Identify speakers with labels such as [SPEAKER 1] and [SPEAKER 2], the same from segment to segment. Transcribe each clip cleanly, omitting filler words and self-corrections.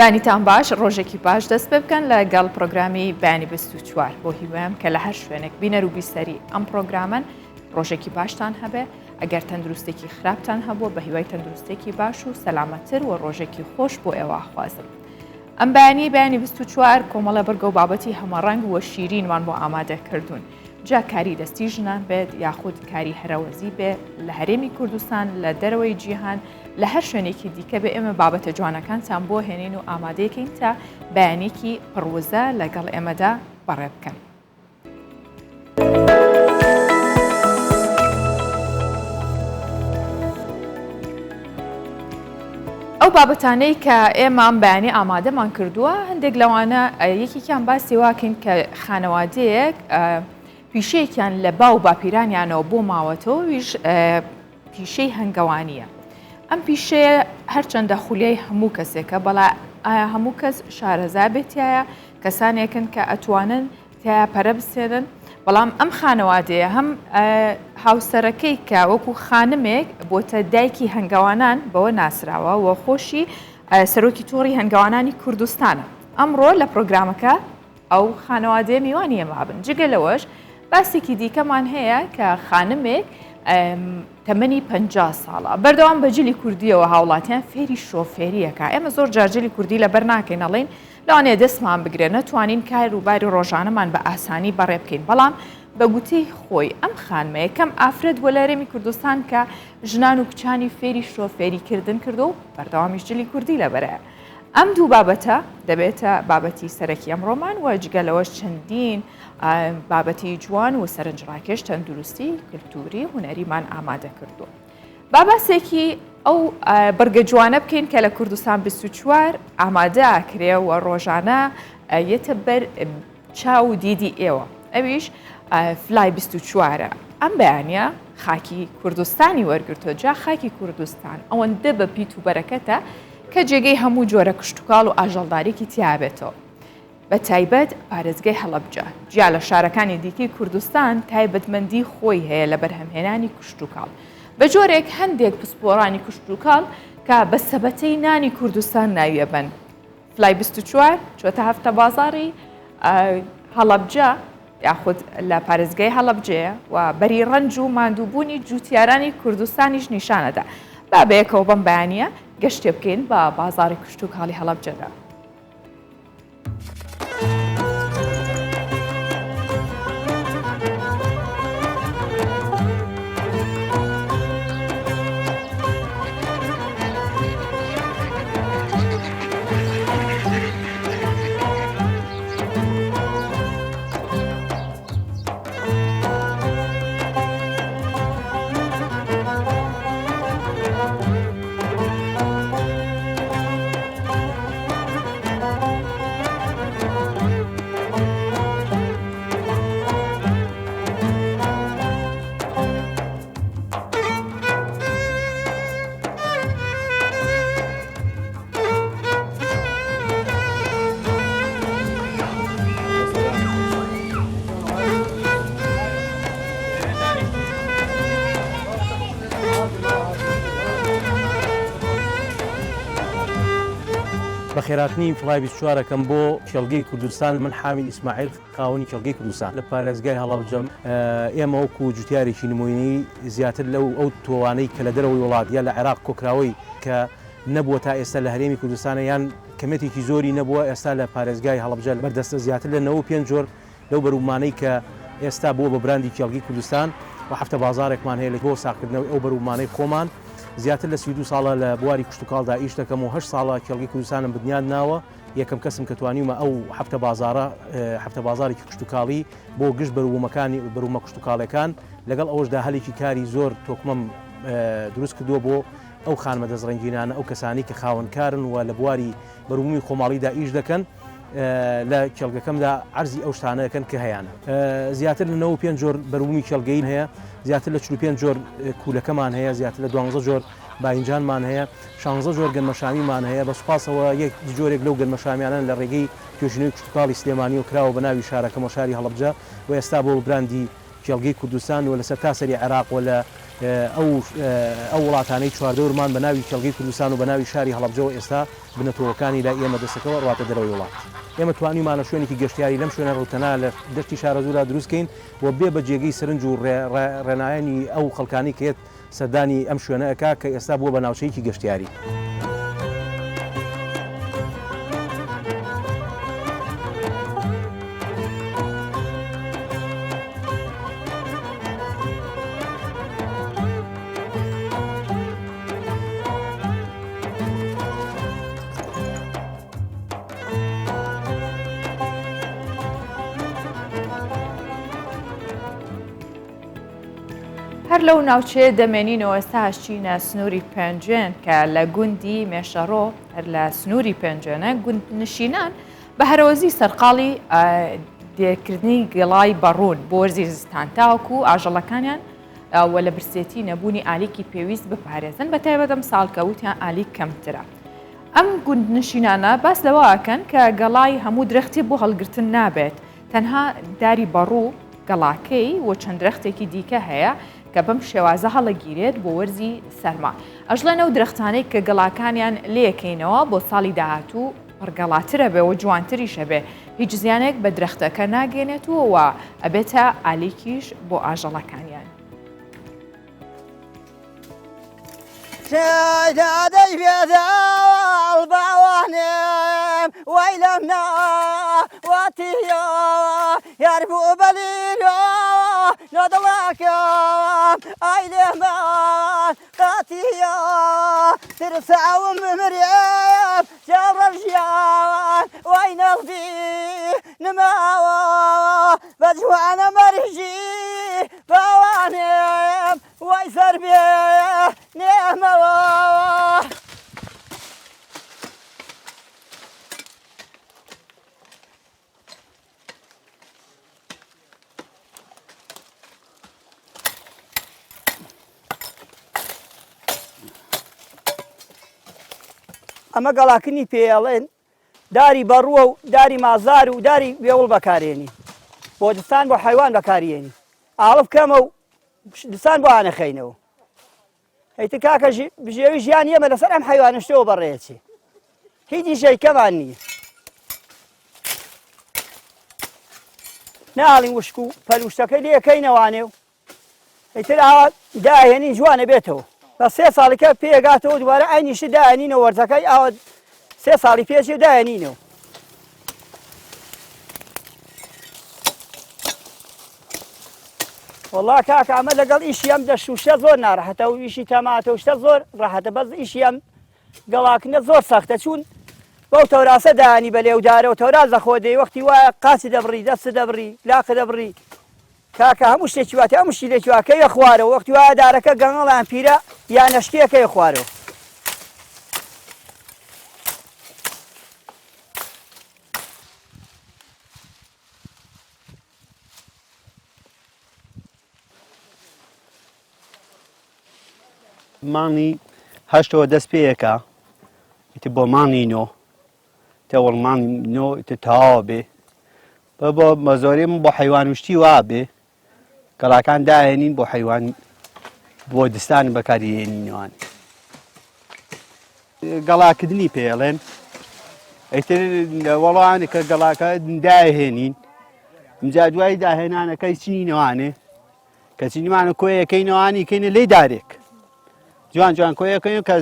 [SPEAKER 1] بانیتان باش ڕۆژێکی باش دەست پێ بکەن لەگەڵ پرۆگرامی بەیانی 24 بۆ هیوام کە لە هەر شوێنێک بینەر و بیسەری ئەم پرۆگرامن ڕۆژێکی باشتان هەبێ ئەگەر تەندروستێکی خراپتان هەبوو بە هیوای تەندروستێکی باش و سەلامەتتر و ڕۆژێکی خۆش بۆ ئێوە خوازم. ئەم بەیانی 24 کۆمەڵە بەرگە و بابەتی هەمەڕەنگ و شیرینمان بۆ ئامادە کردوون. جا کاری دەستی ژنان بێت یاخود کاری هەرەوەزی بێ لە هەرێمی کوردستان لە دەرەوەی جیهان لە هەر شوێنێکی دیکە بێ ئێمە بابەتە جوانەکانتان بۆ هێنین و ئامادەیەکەین تا بەیانێکی پڕوزە لەگەڵ ئێمەدا بەڕێ بکەن. ئەو بابەتانەی کە ئێمە ئەم بەیانی ئامادەمان کردووە هەندێک لەوانە یەکێکیان باسی واکەین کە خانەوادەیەک پیشەیەکیان لە باو باپیرانیانەوە بۆ ماوەتەوەیش پیشەی هەنگەوانیە. ئەم پیشەیە هەرچەندە خولیای هەموو کەسێکە بەڵا ئایا هەموو کەس شارەزا بێتایە کەسانێکن کە ئەتوانن تیا پەرە بسێنن بەڵام ئەم خانەوادەیە هەم هاوسەرەکەی کە وەکو خانمێک بۆتە دایکی هەنگاوانان بەوە ناسراوە و خۆشی سەرۆکی تۆڕی هەنگاوانانی کوردستانە. ئەمڕۆ لە پرۆگرامەکە ئەو خانەوادەیە میوانی ئێمە بن. جگە لەوەش باسێکی دیکەمان هەیە کە خانمێک تەمەنی 50 ساڵە بەردەوام بە جلی کوردیەوە هاوڵاتیان فێری شۆفێریەکە. ئێمە زۆر جارجلی کوردی لەبەر ناکەین ئەڵێن لەوانەیە دەستمان بگرێ نەتوانین کار و باری ڕۆژانەمان بە ئاسانی بەڕێ بکەین بەڵام بە گوتەی خۆی ئەم خانمەیە کەم ئافرەت بۆ لە هەرێمی کوردستان کە ژنان و کچانی فێری شۆفێریکردن کردو و بەردەوامیش جلی کوردی لەبەرە. ئەم دوو بابەتە دەبێتە بابەتی سەرەکی ئەمڕۆمان و جگەلەوەش چەندین بابەتی جوان و سەرنجڕاکێش تەندروستی کلتوری هونەریمان ئامادە کردو. باباسێکی ئەو بەرگە جوانە بکەین کە لە کوردستان 24 ئامادە ئاکرێ و ڕۆژانە یەتە بەر چاو دیدی ئێوە. ئەویش فلای 24 ئەم بەیانە خاکی کوردستانی وەرگرتۆ جا خاکی کوردستان ئەوەندە بە پیت و بەرەکەتە کە جێگەی هەموو جۆرە کشتتوکاڵ و ئاژەڵدارێکی تیابێتەوە. بە تایبەت پارێزگای هەڵەبجە جیا لە شارەکانی دیکەی کوردستان تایبەتمەندی خۆی هەیە لە بەرهەمهێنانی کشتتوکاڵ. بە جۆرێک هەندێک پسپۆڕانی کشتتوکاڵ کە بە سەبەتەی نانی کوردستان ناویە بن. فلای 24 چۆتە هەفتە بازاڕی هەڵەبجە یاخود لە پارێزگای هەڵەبجەیە و بەری ڕەنج و ماندووبوونی جوتیارانی کوردستانیش نیشانەدا. با بەیەکەوە بەم بەیانیە گەشتێ بکەین بە بازاری کشتتوکاڵی هەڵەبجەدا.
[SPEAKER 2] بەخێراتنی فڵای 24ەکەم بۆ کێڵگەی کوردستان من حامید ئیسماعیل خاوەنی کێڵگەی کوردستان لە پارێزگای هەڵەبجەم. ئێمە وەکو جوتیارێکی نموینی زیاتر لەو ئەو تۆوانەی کە لە دەرەوەی وڵات یا لە عێراق کۆکراوەی کە نەبووە تا ئێستا لە هەرێمی کوردستانە یان کەمێتێکی زۆری نەبووە ئێستا لە پارێزگای هەڵەبجە بەردەستە زیاتر لە 95 جۆر لەو بەرومانەی کە ئێستا بووە بە براندی کێڵگەی کوردستان و هەفتە بازارێکمان هەیە لە بۆ ساکردنەوەی ئەو بەرومانەی خۆمان. زیاتر لە 32 ساڵە لە بواری کشتتوکاڵدا ئیش دەکەم و 8 ساڵە کێڵگەی کوردستانم بنیاد ناوە. یەکەم کەسم کە توانیمە ئەو هەفتە بازارێکی کشتتوکاڵی بۆ گشت بەروومەکانی بەروومە کشتتوکاڵەکان لەگەڵ ئەوەشدا هەلێکی کاری زۆر تۆکمەم دروست کردووە بۆ ئەو خانمە دەستڕەنجینانە ئەو کەسانی کە خاوەنکارن و لە بواری بەروومی خۆماڵیدا ئیش دەکەن لە کێڵگەکەمدا عەرزی ئەو شتانەکەن کە هەیەە. زیاتر لە 95 جۆر بەروومی کێڵگەین هەیە، زیاتر لە 45 جۆر کولەکەمان هەیە، زیاتر لە 12 جۆر باینجانمان هەیە، 16 جۆر گەنمەشامیمان هەیە. بە سوپاسەوە یەک جۆرێک لەو گەنمەشامیانن لە ڕێگەی توێژینەوەی کشتتوکاڵی سلێمانی و کراوە بە ناوی شارەکەم و شاری هەڵەبجە و ئێستا بۆ براندی کێڵگەی کوردستان و لەسەر تاسەری عێراق و لە ئەو وڵاتانەی چواردەورمان بە ناوی کێڵگەی کوردستان و بە ناوی شاری هەڵەبجەوە ئێستا بنەتەوەکانی لا ئێمە دەستەکەەوە ڕاتە دەرەوەی وڵات ئێمە توانیمانە شوێنێکی گەشتیاری لەم شوێنە ڕوتەنا لە دەستی شارەزوورا دروستکەین و بێ بە جێگەی سرنج و ڕێنایەنی ئەو خەڵکانی کێت سەردانی ئەم شوێنەکە کە ئێستا بووە بە ناوچەیەکی گەشتیاری.
[SPEAKER 1] هەر لەو ناوچێ دەمێنینەوە ئێستاشچینە سنووری پێنجێن کە لە گوندی مێشەڕۆ هەر لە سنووری پێنجێنە گوند نشینان بە هەرۆزی سەرقاڵی دێرکردنی گڵای بەڕوون بۆ وەرزی زستان تاوەکو ئاژەڵەکانیان وە لە برسێتی نەبوونی ئالیکی پێویست بپارێزن بە تایبەت ئەم ساڵکەوتیان ئالی کەمترە. ئەم گوند نشینانە باس لەوەکەن کە گەڵای هەموو درەختی بۆ هەڵگرتن نابێت تەنها داری بەڕوو گەڵاکەی و چەند درەختێکی دیکە هەیە کە بەم شێوازە هەڵەگیرێت بۆ وەرزی سەرما. ئەژڵێنە و درەختانەی کە گەڵاکانیان لێکەینەوە بۆ ساڵی داهاتوو پڕگەڵاترە بێ و جوانتریشە بێ هیچ زیانێک بە درەختەکە ناگەێنێتەوە و ئەبێتە ئالیکیش بۆ ئاژەڵەکانیان.
[SPEAKER 3] شادەی بێداڵ باوانێم وای لەم ناواتیە یار بوو بەلیرە نۆدڵاکەم ئای لێمان قاتیە ترساوم بمرێم جاڕەل ژیان وای نەڵدی نماوە بە جوانە مەرژی باوانێم وای سەر بێ نێمەوە. ئەمە گەڵاکردنی پێڵێن داری بەڕووە و داری مازار و داری وێوڵ بەکارێنی بۆ دستان بۆ حیوان بەکارێنی ئاڵە بکەمە و دستان بۆ هانەخەینەوە هەیتە کاکە بژێوی ژیان ئێمە لەسەر ئەم حیوانشتەوە بەڕێچێ هیچی شەیکەمان نییە ناڵین وشک و پەلوشتەکەی لێەکەینەوانێ و هەیتر ئاوا داهێنین جوانە بێتەوە بە 3 ساڵێکە پێگاتەوە دووارە ئەینیشت داهێنینەوە وەرزەکەی ئاوە 3 ساڵی پێشی داهێنینەوە. وەڵا کاکە ئەمە لەگەڵ ئیشی ئەم دەشوشە زۆر ناڕەحەتە و ئیشی تەماتە شتە زۆر ڕەحەتە بەس ئیشی ئەم گەڵاکردنە زۆر سەختە چوون بەو تەوراسە دانی بە لێودارەوە تەورازە خۆدەی وەختی وایە قاچی دەبڕی دەست دەبڕی لاقە دەبڕی کاکە هەموو شتێکی واتی هەموو شتی لێکی واکەیە خوارەوە وەختی وایە دارەکە گەنگەڵیان پیرە یان نەشتەکەی خوارەوە.
[SPEAKER 4] مانگی هەشتەوە دەست پێیەکە ئیتر بۆ مانگی نۆ تێوەڵ مانگی نۆ ئیتر تەواوە بێ بۆ مەزۆرێم بۆ حیوان وشتی وا بێ گەڵاکان داهێنین بۆ حیوان بۆ دستان بەکارهێنینەوان گەڵاکردنی پێڵێن ئیتر وەڵاوانێک کە گەڵاکە داهێنین اینجا دوای داهێنانەکەی چینینەوانێ کە چینیمانە کۆیەکەینەوانی کەینە لێی دارێک جوان جوان کۆیەکەین کە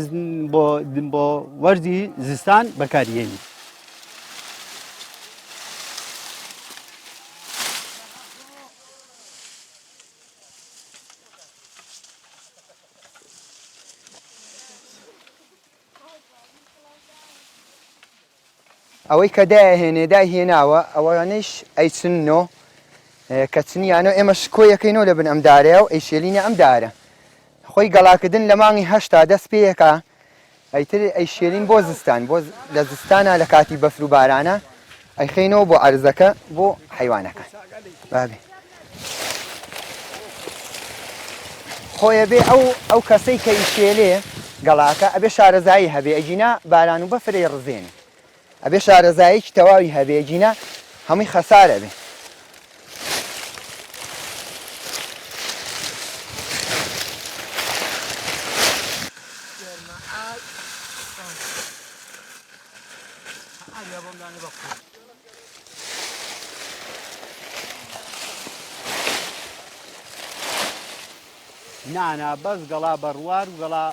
[SPEAKER 4] بۆ وەرزی زستان بەکارهێنی.
[SPEAKER 5] ئەوەی کە داهێناوە ئەوانەیش ئەیچنەوە کە چنیانەوە ئێمەش کۆیەکەینەوە لە بن ئەمدارەیە و ئەیشێلینە ئەمدارە خۆی گەڵاکردن لە مانگی هەشتا دەست پێیەکە ئەیتر ئەیشێلین بۆ زستان بۆ لە زستانە لە کاتی بەفر و بارانە ئەیخەینەوە بۆ عەرزەکە بۆ حیوانەکە بابێ خۆیە بێ ئەو کەسەی کە ئیشێلێ گەڵاکە ئەبێ شارەزایی هەبێ ئەجینا باران و بەفرەی ڕزێنێ ئەبێ شارەزاییکی تەواوی هەبێ ئەجینا هەمووی خەسارە بێ.
[SPEAKER 4] نانا بەس گەڵا بەڕوار و گەڵا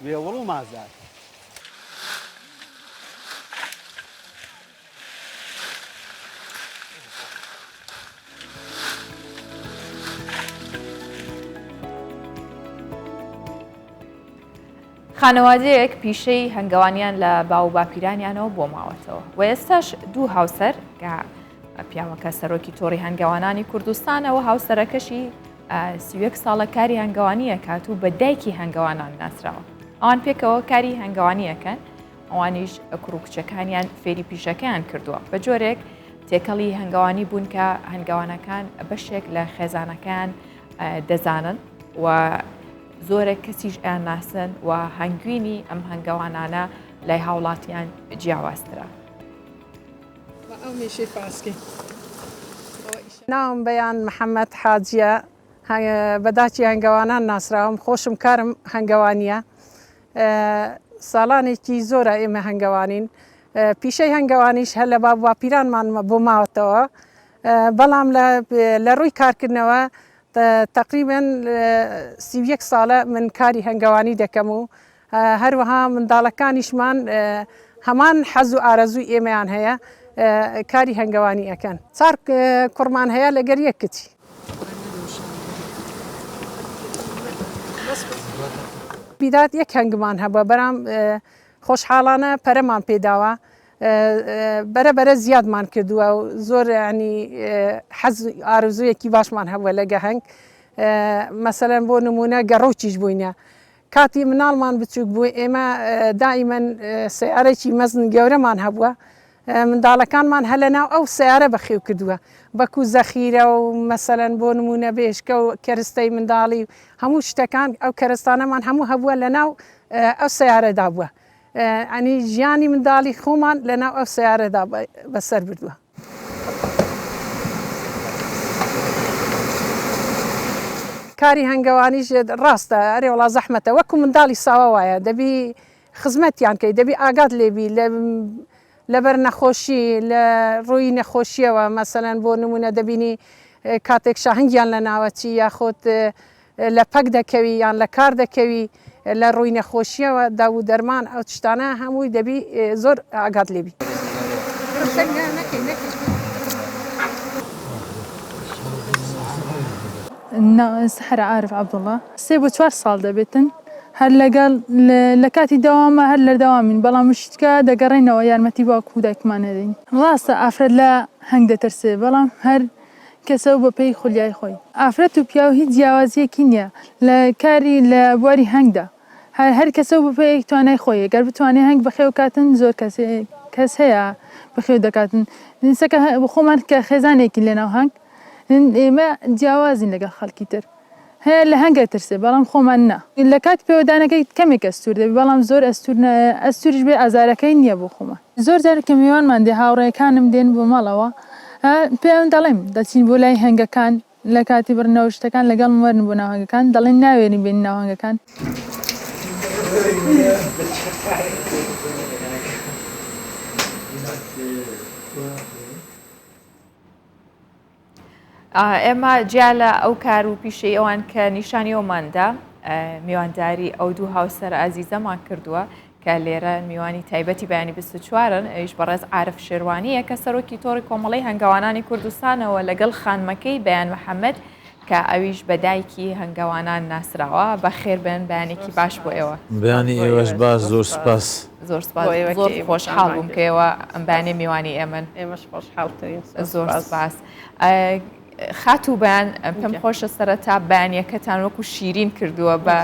[SPEAKER 4] وێوڵ و مازار.
[SPEAKER 1] خانەوادەیەک پیشەی هەنگەوانیان لە باو باپیرانیانەوە بۆ ماوەتەوە و ئێستاش دوو هاوسەر کە پیاوەکە سەرۆکی تۆڕی هەنگەوانانی کوردستانەوە هاوسەرەکەشی 31 ساڵە کاری هەنگەوانیە کات و بە دایکی هەنگەوانان ناسراوە. ئەوان پێکەوە کاری هەنگەوانیەکەن، ئەوانیش کوڕکچەکانیان فێری پیشەکەیان کردووە بە جۆرێک تێکەڵی هەنگەوانی بوون کە هەنگەوانەکان بەشێک لە خێزانەکان دەزانن و زۆرێک کەسیش ئەیان ناسن و هەنگوینی ئەم هەنگەوانانە لای هاوڵاتیان جیاوازترە.
[SPEAKER 6] ناوم بەیان محەممەد حاجیە بەداچی هەنگەوانان ناسراوم، خۆشم کارم هەنگەوانیە. ساڵانێکی زۆرە ئێمە هەنگەوانین، پیشەی هەنگەوانیش هەر لە باپیرانمان بۆ ماوەتەوە، بەڵام لە ڕووی کارکردنەوە تقریباً 31 ساڵە من کاری هەنگەوانی دەکەم و هەروەها منداڵەکانیشمان هەمان حەز و ئارەزووی ئێمەیان هەیە کاری هەنگەوانی ئەەکەن. چار کوڕمان هەیە لەگەر یەک کچی. بیدات یەک هەنگمان هەبووە بەرام خۆشحاڵانە پەرەمان پێداوە، بەرەبەرە زیادمان کردووە و زۆر ینی حەز ئارزوویەکی باشمان هەبووە لەگە هەنگ. مەسەلەن بۆ نمونە گەڕۆکیش بووینە، کاتی مناڵمان بچووک بوو ئێمە دائیمەن سیارێکی مەزن گەورەمان هەبووە، منداڵەکانمان هەلە ناو ئەو سیارە بەخێو کردووە، بەکو زەخیرە و مەسەلەن بۆ نمونە بێشکە و کەرستەی منداڵی هەموو شتەکان ئەو کەرستانەمان هەموو هەبووە لە ناو ئەو سیارەدا بووە. ئەنی ژیانی منداڵی خۆمان لە ناو ئەو سیارەدا بەسەر بردووە. کاری هەنگەوانیش ڕاستە ئەرێ وڵا زەحمەتە، وەکو منداڵی ساوە وایە، دەبی خزمەتیان کەی، دەبی ئاگات لێبی لەبەر نەخۆشی لە ڕووی نەخۆشیەوە، مەسەلەن بۆ نمونە دەبینی کاتێک شاهنگیان لە ناوەچی یاخۆت لە پەک دەکەوی یان لە کار دەکەوی لە ڕووی نەخۆشیەوە داو دەرمان ئەو تشتانە هەمووی دەبی زۆر ئاگات لێبی.
[SPEAKER 7] سحر عارف عبدڵڵا 3 بۆ 4 ساڵ دەبێتن، هەر لەگەڵ لە کاتی داوامە هەر لە داوامین، بەڵام مشتکە دەگەڕێنەوە یارمەتی باوکو دایکمان هەدەین. ڕاستە ئافرەت لە هەنگ دەترسێ، بەڵام هەر کەسە بە پێی خولیای خۆی. ئافرەت و پیاو هیچ جیاوازیەکی نییە لە کاری لە بواری هەنگدا، هەر کەسە بە پێی توانای خۆی، گەر بتوانێت هەنگ بەخێو کاتن زۆر کەس هەیە بەخێو دەکاتن. سەکە خۆمان کە خێزانێکی لەناو هەنگ ئێمە جیاوازین لەگەڵ خەڵکی تر، هەیە لە هەنگە ترسێ بەڵام خۆمان نا. لە کات پێوەدانەکەی کەمێک ئەستور دەبێت، بەڵام زۆر ئەستوریش بێ ئازارەکەی نییە بۆ خۆمان. زۆر جارێکە میوانمان دێ هاوڕێیەکانم دێن بۆ ماڵەوە، پێیان دەڵێم دەچین بۆ لای هەنگەکان لە کاتی بڕنەوە شتەکان لەگەڵ وەرن بۆ ناو هەنگەکان، دەڵێن ناوێنی بێنی ناو هەنگەکان.
[SPEAKER 1] ئێمە جیا لە ئەو کار و پیشەی ئەوان کە نیشانیەوەماندا میوانداری ئەو دوو هاوسەر ئازیزەمان کردووە کە لێرە میوانی تایبەتی بەیانی 24ن، ئەویش بەڕێز عارف شێروانیە کە سەرۆکی تۆڕی کۆمەڵی هەنگەوانانی کوردستانەوە لەگەڵ خانمەکەی بەیان محەممەد کە ئەویش بەدایکی هەنگەوانان ناسراوە. بە خێر بن بەیانێکی باش بۆ ئێوە.
[SPEAKER 8] بەیانی ئێوەش باش، زۆر سپاس.
[SPEAKER 1] زۆر خۆشحاڵ بووم کە ئێوە ئەم بەیانێ میوانی ئێمن.
[SPEAKER 6] ئێمەش خۆشحاڵترین.
[SPEAKER 1] زۆر سپاس. خاتوو بەیان پێم خۆشە سەرەتا بەیانیەکەتان وەکو شیرین کردووە بە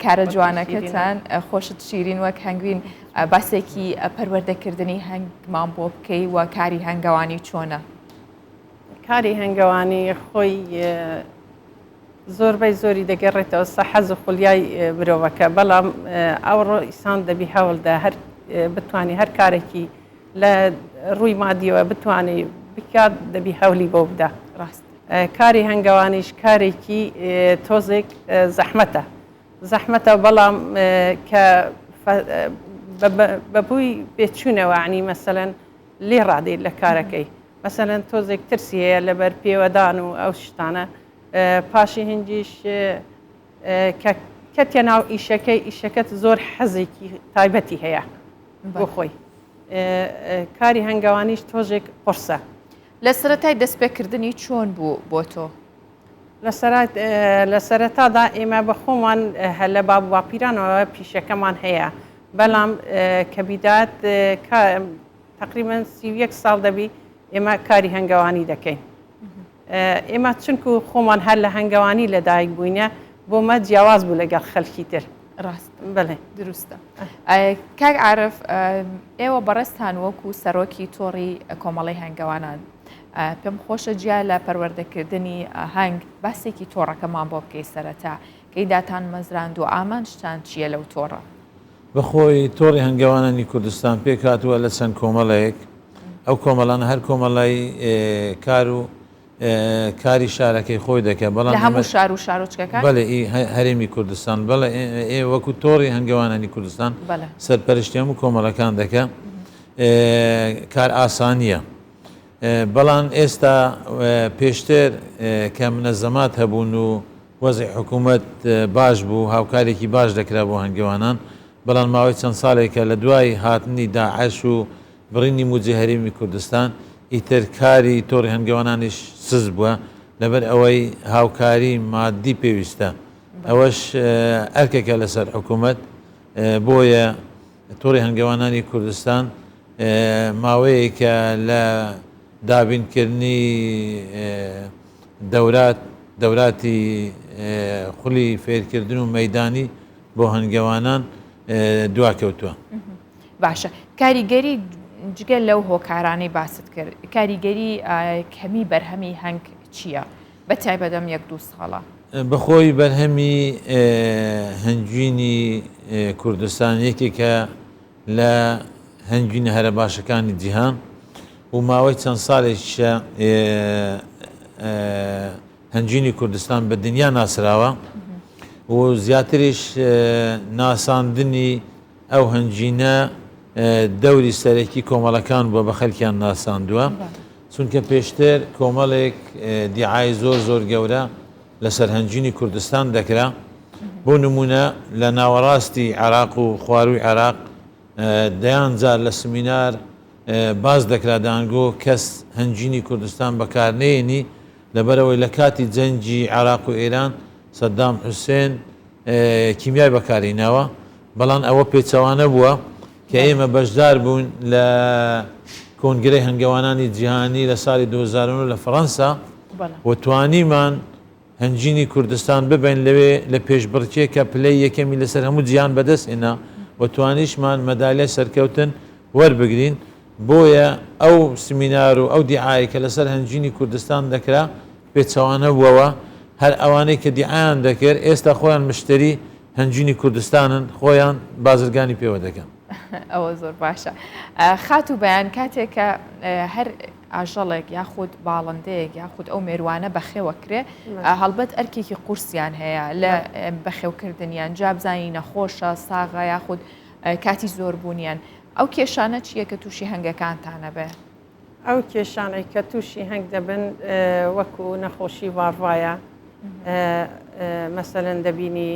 [SPEAKER 1] کارە جوانەکەتان، خۆشت شیرین وەک هەنگوین باسێکی پەروەردەکردنی هەنگمان بۆ بکەی و کاری هەنگەوانی چۆنە؟
[SPEAKER 6] کاری هەنگەوانی خۆی زۆربەی زۆری دەگەڕێتەوە سە حەز و خولیای مرۆڤەکە، بەڵام ئەوڕۆ ئیسان دەبی هەوڵدا هەر بتوانانی هەر کارێکی لە ڕووی مادیەوە بتوانێ بکات، دەبی هەولی بۆ بدە. ڕاست کاری هەنگەوانیش کارێکی تۆزێک زەحمەتە، بەڵام کە بەبووی بێچوونەوە عنی مەسەلەن لێ ڕادێت لە کارەکەی، مەسەلەن تۆزێک ترسی هەیە لەبەر پێوەدان و ئەو شتانە، پاشی هەنگیش کەتە ناو ئیشەکەت زۆر حەزێکی تایبەتی هەیە بۆ خۆی کاری هەنگاوانیش تۆژێک قرسە
[SPEAKER 1] لە سەرەتای دەستپێکردنی چۆن بوو بۆ تۆ
[SPEAKER 6] لە سەرەتادا ئێمە بە خۆمان هە لە باب واپیرانەوە پیشەکەمان هەیە بەڵام کە بیدات تقریبا 31 ساڵ دەبی ئێمە کاری هەنگاوانی دەکەین ئێمە چونکو خۆمان هەر لە هەنگاوانی لەدایک بووینە بۆمە جیاواز بوو لەگەڵ خەڵکی تر
[SPEAKER 1] ڕاست
[SPEAKER 6] بڵێ
[SPEAKER 1] دروستە کاک عارف ئێوە بەڕێستان وەکو سەرۆکی تۆڕی کۆمەڵی هەنگاوانان پێم خۆشە جیا لە پەروەردەکردنی هەنگ باسێکی تۆڕەکەمان بۆ بکەی سەرەتا کەی داتان مەزراند و ئامانشتان چییە لەو تۆڕە
[SPEAKER 8] بەخۆی تۆڕی هەنگاوانانی کوردستان پێک هاتووە لە چەند کۆمەڵەیەک ئەو کۆمەڵانە هەر کۆمەڵی کار و کاری شارەکەی خۆی دەکە بەڵام
[SPEAKER 1] لە هەموو شار و شارۆچکەکان
[SPEAKER 8] بەڵێ هەرێمی کوردستان بەڵێ وەکو تۆڕی هەنگاوانانی کوردستان سەرپەرشتی هەموو کۆمەڵەکان دەکە کار ئاسانیە بەڵام ئێستا پێشتر کە منەزەمات هەبوون و وەزی حکوومەت باش بوو هاوکارێکی باش دەکرا بۆ هەنگاوانان بەڵام ماوەی چەند ساڵێکە لە دوای هاتنی داعش و بڕینی موجی هەرێمی کوردستان ئیتر کاری تۆڕی هەنگاوانانیش سز بووە لەبەر ئەوەی هاوکاری مادی پێویستە ئەوەش ئەرکێکە لەسەر حکوومەت بۆیە تۆڕی هەنگاوانانی کوردستان ماوەیەکە لە دابینکردنی دەوراتی خولی فێرکردن و مەیدانی بۆ هەنگاوانان دواکەوتووە
[SPEAKER 1] باشە کاریگەری جگەل لەو هۆکارانەی باست کرد کاریگەری کەمی بەرهەمی هەنگ چییە بە تایبەتەم 1-2 ساڵە
[SPEAKER 8] بەخۆی بەرهەمی هەنگوینی کوردستان یەکێکە لە هەنگوینە هەرە باشەکانی جیهان و ماوەی چەند ساڵێکیشە هەنگوینی کوردستان بە دنیا ناسراوە و زیاتریش ناساندنی ئەو هەنگوینە دەوری سەرەکی کۆمەڵەکان بووە بە خەڵکیان ناساندووە چونکە پێشتر کۆمەڵێک دیعای زۆر گەورە لەسەر هەنگوینی کوردستان دەکرا بۆ نمونە لە ناوەڕاستی عێراق و خواروی عێراق دەیانجار لە سمینار باز دەکرا دەیانگۆ کەس هەنگوینی کوردستان بەکارنێنی لەبەرەوەی لە کاتی جەنگی عێراق و ئێران سەدام حوسێن کیمیای بەکارهێناوە بەڵام ئەوە پێچەوانە بووە کە ئێمە بەشدار بوون لە کۆنگرەی هەنگاوانانی جیهانی لە ساڵی 2009 لە فەڕەنسا و توانیمان هەنگوینی کوردستان ببین لەوێ لە پێشبڕکێ کە پلەی یەکەمی لەسەر هەموو جیهان بەدەست هێنا و توانیشمان مەدالیای سەرکەوتن وەربگرین بۆیە ئەو سمینار و ئەو دیعای کە لەسەر هەنگوینی کوردستان دەکرا پێچەوانە بووەوە هەر ئەوانەی کە دیعایان دەکرد ئێستا خۆیان مشتری هەنگوینی کوردستانن خۆیان بازرگانی پێوە دەکەن
[SPEAKER 1] ئەوە زۆر باشە خات و بەیان کاتێککە هەر ئاژەڵێک یاخود باڵندەیەک یاخود ئەو مێروانە بەخێوەکرێ هەڵبەت ئەرکێکی قورسیان هەیە لە بەخێوکردنیان جابزانی نەخۆشە ساغا یاخود کاتی زۆربوونیان ئەو کێشانە چییە کە تووشی هەنگەکانتانە بێ
[SPEAKER 6] ئەو کێشانەی کە تووشی هەنگ دەبن وەکو نەخۆشی واڕواایە مەسەلەن دەبینی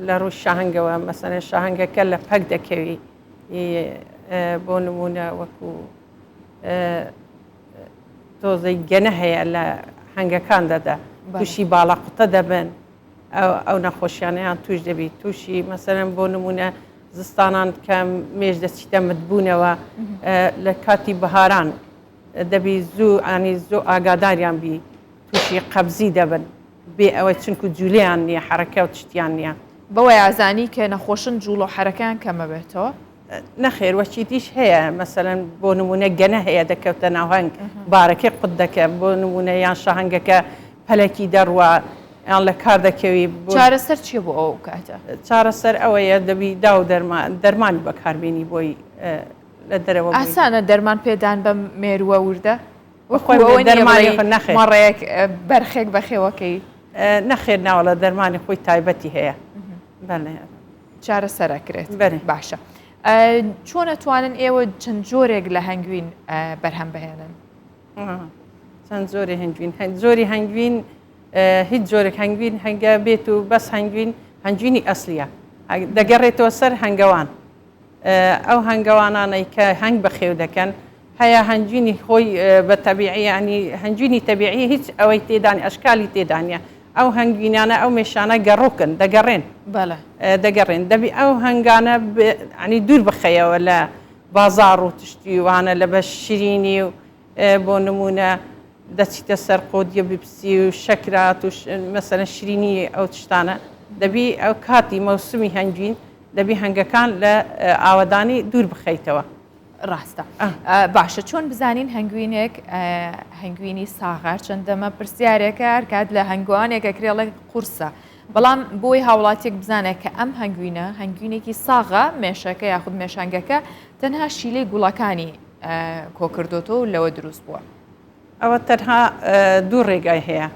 [SPEAKER 6] لە ڕوو شاهنگەوە مەسەلەن شاهنگەکە لە پەک دەکەوی بۆ نمونە وەکو تۆزەی گەنە هەیە لە هەنگەکان دەدا تووشی باڵاقوتە دەبن ئەو نەخۆشیانەیان توش دەبی تووشی مەسەلەن بۆ نمونە زستانان کە مێژ دەچیتە متبوونەوە لە کاتی بەهاران دەبی زوو ئانی زۆ ئاگاداریان بی تووشی قەبزی دەبن بێ ئەوە چونکو جولیان نییە حرەکە و تشتیان نییە
[SPEAKER 1] بەوەی ئازانی کە نەخۆشن جوڵ و حرەکان کەمە بێتەوە
[SPEAKER 6] نەخێر وەچیتیش هەیە مەسەلەن بۆ نمونە گەنە هەیە دەکەوتە ناوهەنگ بارەکەی قوت دەکە بۆ نمونە یان شاهنگەکە پەلەکی دەڕوە یان لە کار دەکەوی
[SPEAKER 1] چارەسەر چیە بۆ ئەو کاتە
[SPEAKER 6] چارەسەر ئەوەیە دەبی دا و دەرمانی بەکاربیێنی بۆی لە دەرەوە
[SPEAKER 1] ئاسانە دەرمان پێدان بە مێرووە وردە
[SPEAKER 6] دەرمانی نەخێر
[SPEAKER 1] مەڕێک بەرخێک بەخێوەکەی
[SPEAKER 6] نەخێر ناوەڵە دەرمانی خۆی تایبەتی هەیە
[SPEAKER 1] چارەسەرەکرێت باشە چۆن ئەتوانن ئێوە چەند جۆرێک لە هەنگوین بەرهەم بهێنن
[SPEAKER 6] چەند زۆری هەنگوین زۆری هەنگوین
[SPEAKER 9] هیچ جۆرێک هەنگوین هەنگە بێت و بەس هەنگوینی ئەسلیە دەگەڕێتەوە سەر هەنگەوان ئەو هەنگەوانانەی کە هەنگ بەخێو دەکەن هەیە هەنجینی خۆی بە تەبیعیانی هەنجینی تەبیعی هیچ ئەوەی تێدانی ئەشکالی تێدانە ئەو هەنگوینانە ئەو مێشانە گەڕۆکن دەگەڕێن دەگەڕێن دەبی ئەو هەنگانە ینی دوور بخەیەوە لە بازار و تشتی وانە لە بە شیرینی و بۆ نمونە دەچیتە سەر قۆدیە بپسی و شەکرات و مەسەرە شیرینی ئەو تشتانە دەبی ئەو کاتی مەوسمی هەنگوین دەبی هەنگەکان لە ئاوەدانی دوور بخەیتەوە
[SPEAKER 1] ڕاستە باشە چۆن بزانین هەنگوینێک هەنگوینی ساغار چەندەمە پرسیارێکە کات لە هەنگوانێکە کرێڵێک قورسە بەڵام بۆی هاوڵاتێک بزانێت کە ئەم هەنگوینە هەنگوینێکی ساغا مێشەکە یاخود مێشانگەکە تەنها شیلەی گوڵەکانی کۆکردۆتەوە و لەوە دروست بووە
[SPEAKER 9] ئەوە تەنها دوو ڕێگای هەیە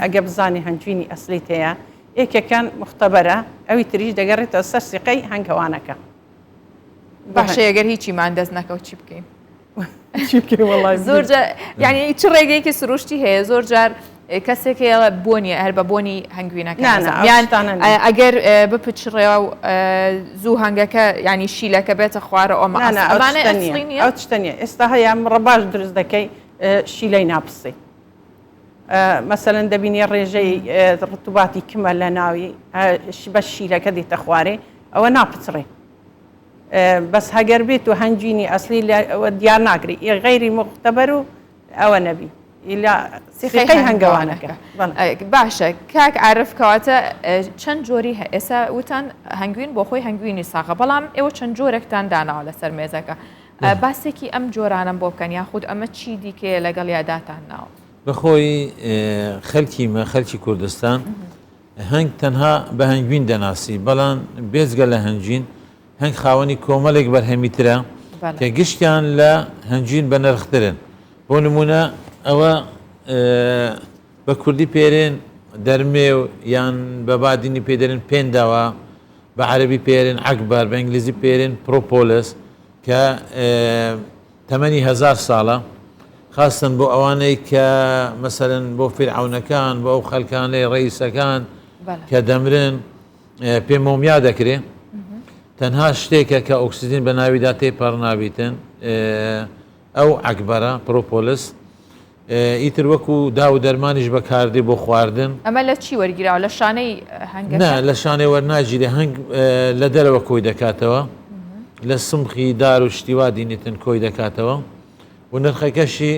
[SPEAKER 9] ئەگە بزانی هەنگوینی ئەسلیت هەیە یەکێکان مختبەرە ئەوی تریش دەگەڕێتەوە سەر سیقەی هەنگەوانەکە
[SPEAKER 1] باشە ئەگەر هیچیمان دەست نەکەوت چی بکەین
[SPEAKER 9] زۆر
[SPEAKER 1] ینی چ ڕێگەیەکی سروشتی هەیە زۆر جار کەسێکی بۆنیە هەر بە بۆنی هەنگوینەکە ئەگەر بپچڕێەوە و زوو هەنگەکە ینی شیلەکە بێتە خوارە ئەو
[SPEAKER 9] ئەو شتەنیە ئێستا هەیە ڕەباش دروست دەکەی شیلەی ناپسی مەسەرەن دەبینی ڕێژەی ڕتوباتی کمە لە ناوی بە شیلەکە دیتە خوارێ ئەوە ناپچڕێ بەس هەگەر بێت و هەنجینی ئەسلی دیار ناگری غیری مختبەر و ئەوە نەبی سیقەی هەنگەوانەکە
[SPEAKER 1] باشە کاک عارف کەواتە چەند جۆری ئێستا وتان هەنگوین بۆ خۆی هەنگوینی ساغە بەڵام ئێوە چەند جۆرێکتان داناوە لەسەر مێزەکە باسێکی ئەم جۆرانم بۆ بکەن یاخود ئەمە چی دیکێ لەگەڵ یاداتان ناوە
[SPEAKER 8] بەخۆی خەلکی کوردستان هەنگ تەنها بە هەنگوین دەناسی بەڵام بێزگە لە هەنجین هەنگ خاوەنی کۆمەڵێک بەرهەمیترە کە گشتیان لە هەنجین بە نرخترن بۆ نمونە ئەوە بە کوردی پێرێن دەرمێ و یان بە بادینی پێدەرن پێنداوە بە عەربی پێرێن عەکبەر بە ئینگلیزی پێرێن پرۆپۆلس کە تەمەنی 1000 ساڵە خاستن بۆ ئەوانەی کە مەسەرەن بۆ فیرعەونەکان بۆ ئەو خەلکانەی ڕەیسەکان کە دەمرن پێمۆمیا دەکرێن تەنها شتێکە کە ئۆکسسیژین بە ناویدا تێپەڕ نابیتن ئەو عەکبەرە پرۆپۆلس ئیتر وەکو دا و دەرمانیش بەکاردێ بۆ خواردن
[SPEAKER 1] ئەمە لە چی وەرگیراوە لە شانەی هەنگ
[SPEAKER 8] لە شانەی وەرناگیرێ هەنگ لە دەرەوە کۆی دەکاتەوە لە سمخی دار و شتیوا دینیتن کۆی دەکاتەوە و نرخەکەشی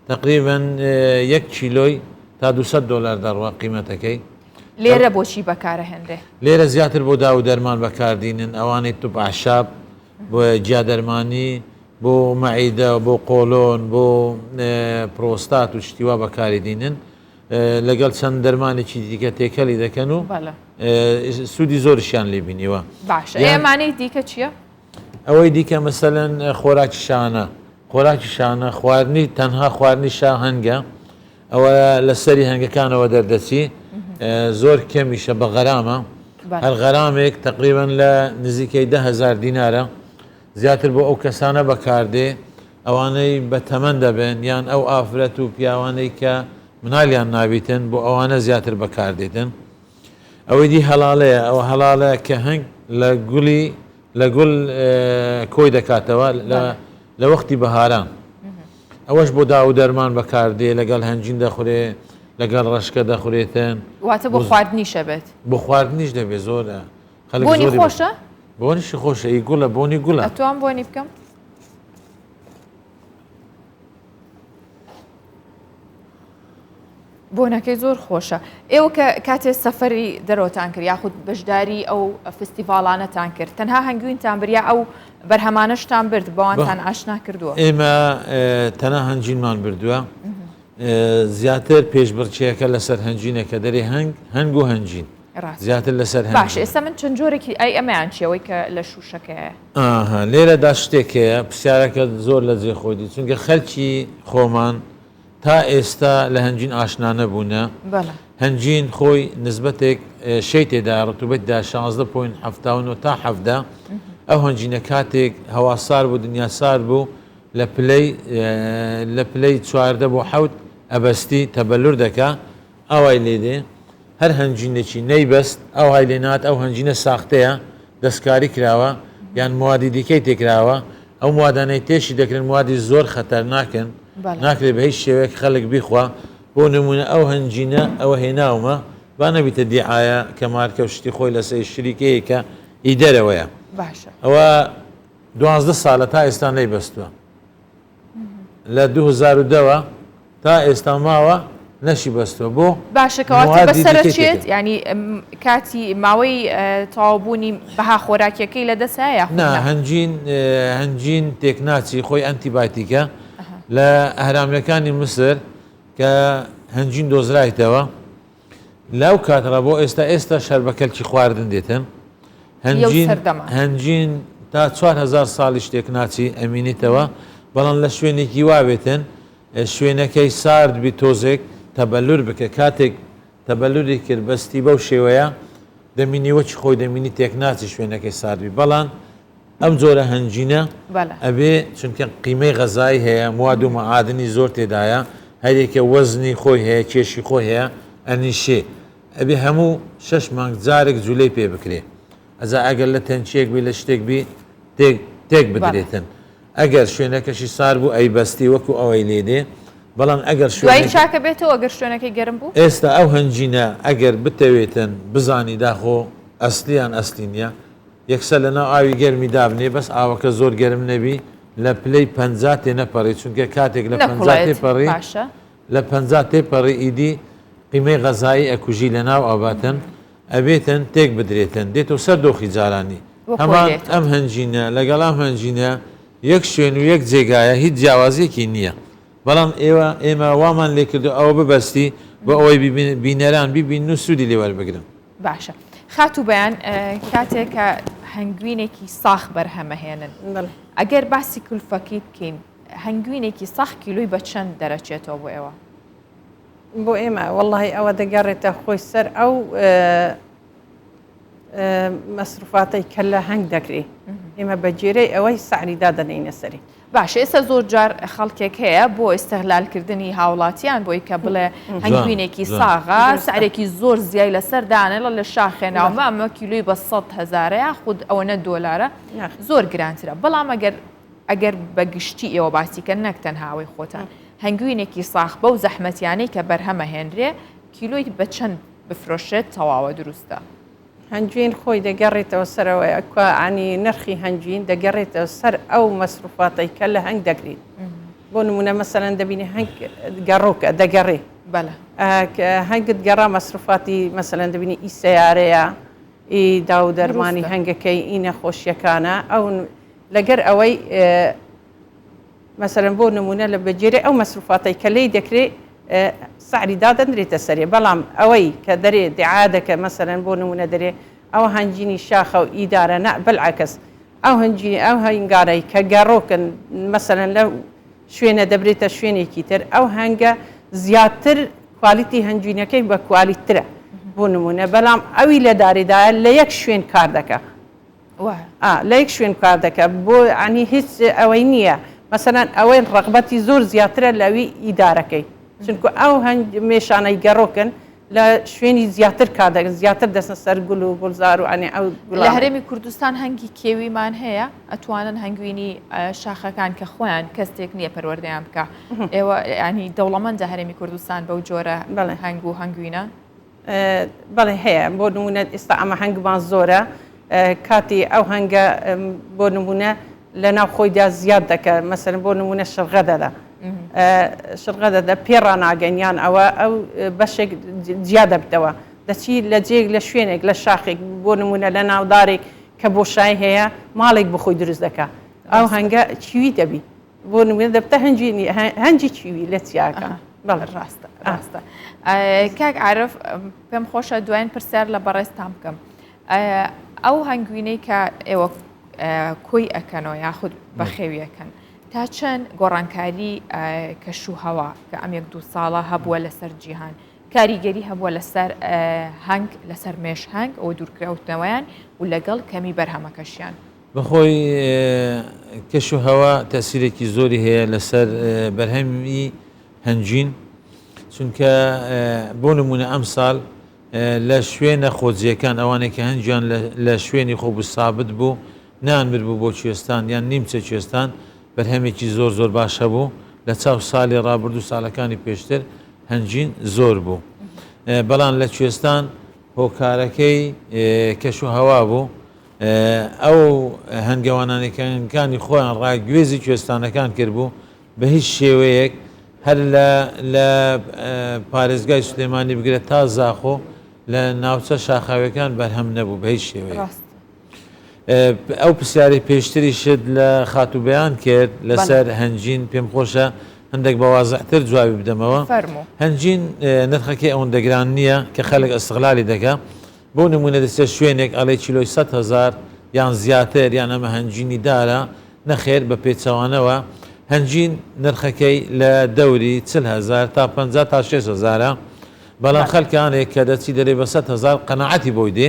[SPEAKER 8] تقریبان 1 کیلۆی تا $200 دەڕوا قیمەتەکەی
[SPEAKER 1] لێرە بۆچی بەکارە هێندێ
[SPEAKER 8] لێرە زیاتر بۆ دا و دەرمان بەکاردینن ئەوانەی توپ عشاب بۆ جیادەرمانی بۆ مەعیدە بۆ قۆلۆن بۆ پرۆستات و شتیوا بەکاری دینن لەگەڵ چەند دەرمانێکی دیکە تێکەلی دەکەن و سوودی زۆرشیان لێ بینیوە
[SPEAKER 1] باشە ئێمانەی دیکە چییە؟
[SPEAKER 8] ئەوەی دیکە مەسەلەن خۆراکی شانە خواردنی تەنها خواردنی شا هەنگە ئەوە لەسەری هەنگەکانەوە دەردەچی زۆر کەمیشە بە غەرامە هەر غەرامێک تقریبان لە نزیکەی 10,000 دینارە زیاتر بۆ ئەو کەسانە بەکاردێ ئەوانەی بە تەمەن دەبن یان ئەو ئافرەت و پیاوانەی کە منالیان نابیتن بۆ ئەوانە زیاتر بەکاردێتن ئەوەی دی هەڵاڵەیە ئەوە هەڵاڵەیە کە هەنگ لە گوڵ کۆی دەکاتەوە لە وەختی بەهاران ئەوەش بۆ دا و دەرمان بەکاردێ لەگەڵ هەنجین دەخورێ لەگەڵ ڕەشکە دەخورێتن
[SPEAKER 1] واتە بۆ خواردنیشە بێت
[SPEAKER 8] بۆ خواردنیش دەبێت زۆرە
[SPEAKER 1] بۆنی خۆشە؟
[SPEAKER 8] بۆنیشی خۆشە ئی گوڵە بۆنی گوڵە
[SPEAKER 1] ئەتوان بۆنی بکەم؟ بۆنەکەی زۆر خۆشە ئێوە کە کاتێ سەفەری دەرەوەتان کرد یاخود بەشداری ئەو فستیڤالانەتان کرد تەنها هەنگوینتان بریا ئەو بەرهەمانەشتان برد بەوانتان ئاشنا کردووە
[SPEAKER 8] ئێمە تەنها هەنجینمان بردووە زیاتر پێشبڕچەکە لەسەر هەنجینەکە دەرێ هەنگ و هەنجین زیاتر لەسەر
[SPEAKER 1] باش ئێستا من چەند جۆرێکی ئەی ئەمەیان چیەوەی کە لە شوشەکەیە
[SPEAKER 8] لێرەدا شتێکەیە پرسیارەکە زۆر لە جێ خۆیدی چونکە خەلکی خۆمان تا ئێستا لە هەنجین ئاشنا نەبوونە هەنجین خۆی نسبەتێک شەی تێدا ڕتوبەتدا 16.79 تا 17 ئەو هەنجینە کاتێک هەوا سار بوو دنیا سار بوو لە پلەی 14 بۆ 7 ئەبەستی تەبەلور دەکا ئەوای لێدێ هەر هەنجینێکی نەیبەست ئەو های لێنات ئەو هەنجینە ساختەیە دەستکاری کراوە یان موادی دیکەی تێکراوە ئەو موادانەی تێشی دەکرێن موادی زۆر خەتەر ناکەن ناکرێت بە هیچ شێوەیەک خەڵک بیخوا بۆ نمونە ئەو هەنجینە ئەوە هێناومە با نەبیتە دیعاە کە مارکە و شتی خۆی لەسەر شریکەیەکە ئی دەرەوەیە ئەوە 12 ساڵە تا ئێستا نەیبەستووە لە 2010 تا ئێستا ماوە نەشی بەستووە بۆ
[SPEAKER 1] باشەکەواتی بەسەرچێت ینی کاتی ماوەی تەواوبوونی بەها خۆراکیەکەی لە دەسایە
[SPEAKER 8] هەنجین تێکناچی خۆی ئەنتیبایتیکە لە هەرامەکانی مسر کە هەنجین دۆزرایتەوە لەو کاتڕە بۆ ئێستا شەربەکەلکی خواردن دێتن هەنجین تا 4000 ساڵی شتێک ناچی ئەمینێتەوە بەڵام لە شوێنێکی وابێتن شوێنەکەی سارد بی تۆزێک تەبەلور بکە کاتێک تەبەلوری کرد بەستی بەو شێوەیە دەمینی وەچی خۆی دەمینی تێکناچی شوێنەکەی ساردبی بەڵام ئەم جۆرە هەنجینە ئەبێ چونکە قیمەی غەزایی هەیە مواد و مەعادنی زۆر تێدایە هەرێکە وەزنی خۆی هەیە کێشی خۆی هەیە ئەنیشێ ئەبێ هەموو 6 مانگ جارێک جوولەی پێ بکرێ ئەزا ئەگەر لە تەنچێک بی لە شتێک بی تێک بدرێتن ئەگەر شوێنەکەشی سار بوو ئەی بەستی وەکو ئەوەی لێدێ بەڵام ئەگەر
[SPEAKER 1] شوێنی چاکە بێتەوە ئەگەر شوێنەکەی گەرم بوو
[SPEAKER 8] ئێستا ئەو هەنجینە ئەگەر بتەوێتن بزانی داخۆ ئەسلیان ئەسلینە یەکسەر لەناو ئاوی گەرمی دابنێ بەس ئاوەکە زۆر گەرم نەبی لە پلەی 50 تێ نەپەڕی چونکە کاتێک لە 50 تێپەڕی لە 50 تێپەڕی ئیدی قیمەی غەزایی ئەکوژی لە ناو ئاباتن ئەبێتن تێک بدرێتن دێتەوە سەر دۆخی جارانی هەمان ئەم هەنجینە لەگەڵام هەنجینە یەک شوێن و یەک جێگایە هیچ جیاوازیەکی نییە بەڵام ئێمە وامان لێ کردو ئەوە ببەستی بە ئەوەی بینەران بیبین و سوودی لێوەربگرن
[SPEAKER 1] باشە خات و بەیان کاتێک کە هەنگوینێکی ساخ بەرهەمەهێنن ئەگەر باسی کولفەکەی بکەین هەنگوینێکی ساخ کیلوی بە چەند دەرەچێتەوە بۆ ئێوە
[SPEAKER 9] بۆ ئێمە واللهی ئەوە دەگەڕێتە خۆی سەر ئەو مەسروفاتەی کە لە هەنگ دەکرێت ئێمە بەجێرەی ئەوەی سعریدا دەنینە سەری
[SPEAKER 1] باش ئێستا زۆر جار خەڵکێک هەیە بۆ ئیستیغلالکردنی هاوڵاتیان بۆی کە بڵێ هەنگوینێکی ساغا سعرێکی زۆر زیای لەسەر دانێڵە لە شاخێناومە ئەمە کیلوی بە 100,000 خود ئەوە نە دۆلارە زۆر گرانترە بەڵام ئەگەر بەگشتی ئێوە باسیکە نەک تەنهاوی خۆتان هەنگوینێکی ساخ بەو زەحمەتیانەی کە بەرهەمە هێنرێ کیلۆی بە چەند بفرۆشێت تەواوە دروستە
[SPEAKER 9] هەنجوین خۆی دەگەڕێتەوە سەرەوەی ئەنی نرخی هەنجوین دەگەڕێتەوە سەر ئەو مەسروفاتەی کە لە هەنگ دەگرێت بۆ نمونە مەسەرەن دەبینی هەنگ گەڕۆکە دەگەڕێ هەنگت گەڕا مەسروفاتی مەسەرەن دەبینی ئی سیارەیە ئی داو دەرمانی هەنگەکەی ئی نەخۆشیەکانە ئەو لەگەر ئەوەی مەسەرەن بۆ نمونە لە بەجێرە ئەو مەسروفاتەی کە لی دەکرێت سعری دادەنرێتە سەرێ بەڵام ئەوەی کە دەرێ دیعادەکە مەسەرەن بۆ نمونە دەرێ ئەو هەنجینی شاخە و ئیدارە نە بەلعکەس ئەو هەنجینی ئەو هەنگارەی کە گەڕۆکن مەسەرەن لە شوێنە دەبرێتە شوێنێکی تر ئەو هەنگە زیاتر کوالیتی هەنجینەکەی بە کوالیترە بۆ نمونە بەڵام ئەوی لە دارێدایە لە یەک شوێن کار دەکە لە یەک شوێن کار دەکە بۆ عنی هیچ ئەوەی نییە مەسەرەن ئەوەی ڕغبەتی زۆر زیاترە لەوی ئیدارەکەی چونکە ئەو مێشانەی گەڕۆکن لە شوێنی زیاتر کادەگەن زیاتر دەستە سەر گول و گوڵزار و ئەنێ ئەو
[SPEAKER 1] لە هەرێمی کوردستان هەنگی کێویمان هەیە ئەتوانن هەنگوینی شاخەکان کە خۆیان کەستێک نییە پەروەردەیان بکە ئێوە ینی دەوڵەمەندە هەرێمی کوردستان بەو جۆرە هەنگ و هەنگوینە
[SPEAKER 9] بەڵێ هەیە بۆ نمونە ئێستا ئەمە هەنگمان زۆرە کاتی ئەو هەنگە بۆ نمونە لە ناو خۆیدا زیاد دەکە مەسەرەن بۆ نمونە شڕغەدەدا شڕغەدەدا پێڕاناگەنیان ئەوە ئەو بەشێک جیا دەبتەوە دەچی لە جێک لە شوێنێک لە شاخێک بۆ نمونە لە ناودارێک کە بۆشای هەیە ماڵێک بخۆی دروست دەکە ئەو هەنگە چوی دەبی بۆ نمونە دەبتە هەنجی چوی لە چیاکە
[SPEAKER 1] بەڵێ ڕاستە ڕاستە کاک عارف پێم خۆشە دوایین پرسیار لە بەڕێستان بکەم ئەو هەنگوینەی کە ئێوە کۆی ئەکەنەوە یاخود بەخێویەکەن تا چەند گۆڕانکاری کەشوهەوا کە ئەم 1-2 ساڵە هەبووە لەسەر جیهان کاریگەری هەبووە لەسەر هەنگ لەسەر مێش هەنگ ئەو دوورکەوتنەوەیان و لەگەڵ کەمی بەرهەمەکەشیان
[SPEAKER 8] بەخۆی کەشوهەوا تەسیرێکی زۆری هەیە لەسەر بەرهەمی هەنجین چونکە بۆ نمونە ئەم ساڵ لە شوێنە خۆجیەکان ئەوانێک کە هەنجیان لە شوێنی خۆ بسابت بوو نانبر بوو بۆ کوێستان یان نیمچە کوێستان بەرهەمێکی زۆر باشە بوو لە چاو ساڵی ڕابردوو ساڵەکانی پێشتر هەنجین زۆر بوو بەڵام لە کوێستان هۆکارەکەی کەش و هەوا بوو ئەو هەنگەوانانەکانی خۆیان ڕاگوێزی کوێستانەکان کردبوو بە هیچ شێوەیەک هەر لە پارێزگای سلێمانی بگرێت تا زاخۆ لە ناوچە شاخاوەکان بەرهەم نەبوو بە هیچ شێوەیە ئەو پرسیاری پێشتری شت لە خاتوبیان کرد لەسەر هەنجین پێم خۆشە هەندێک بەوازەحتر جوابی بدەمەوە هەنجین نرخەکەی ئەوەندەگران نییە کە خەڵک ئەستغلالی دەکە بۆ نمونە دەچێت شوێنێک ئەڵێ کیلۆی 100,000 یان زیاتر یان ئەمە هەنجینی دارە نەخێر بە پێچەوانەوە هەنجین نرخەکەی لە دەوری 40,000 تا 50 تا 6,000 بەڵام خەڵکانێک کە دەچی دەرێ بە 100,000 قەنەعەتی بۆی دێ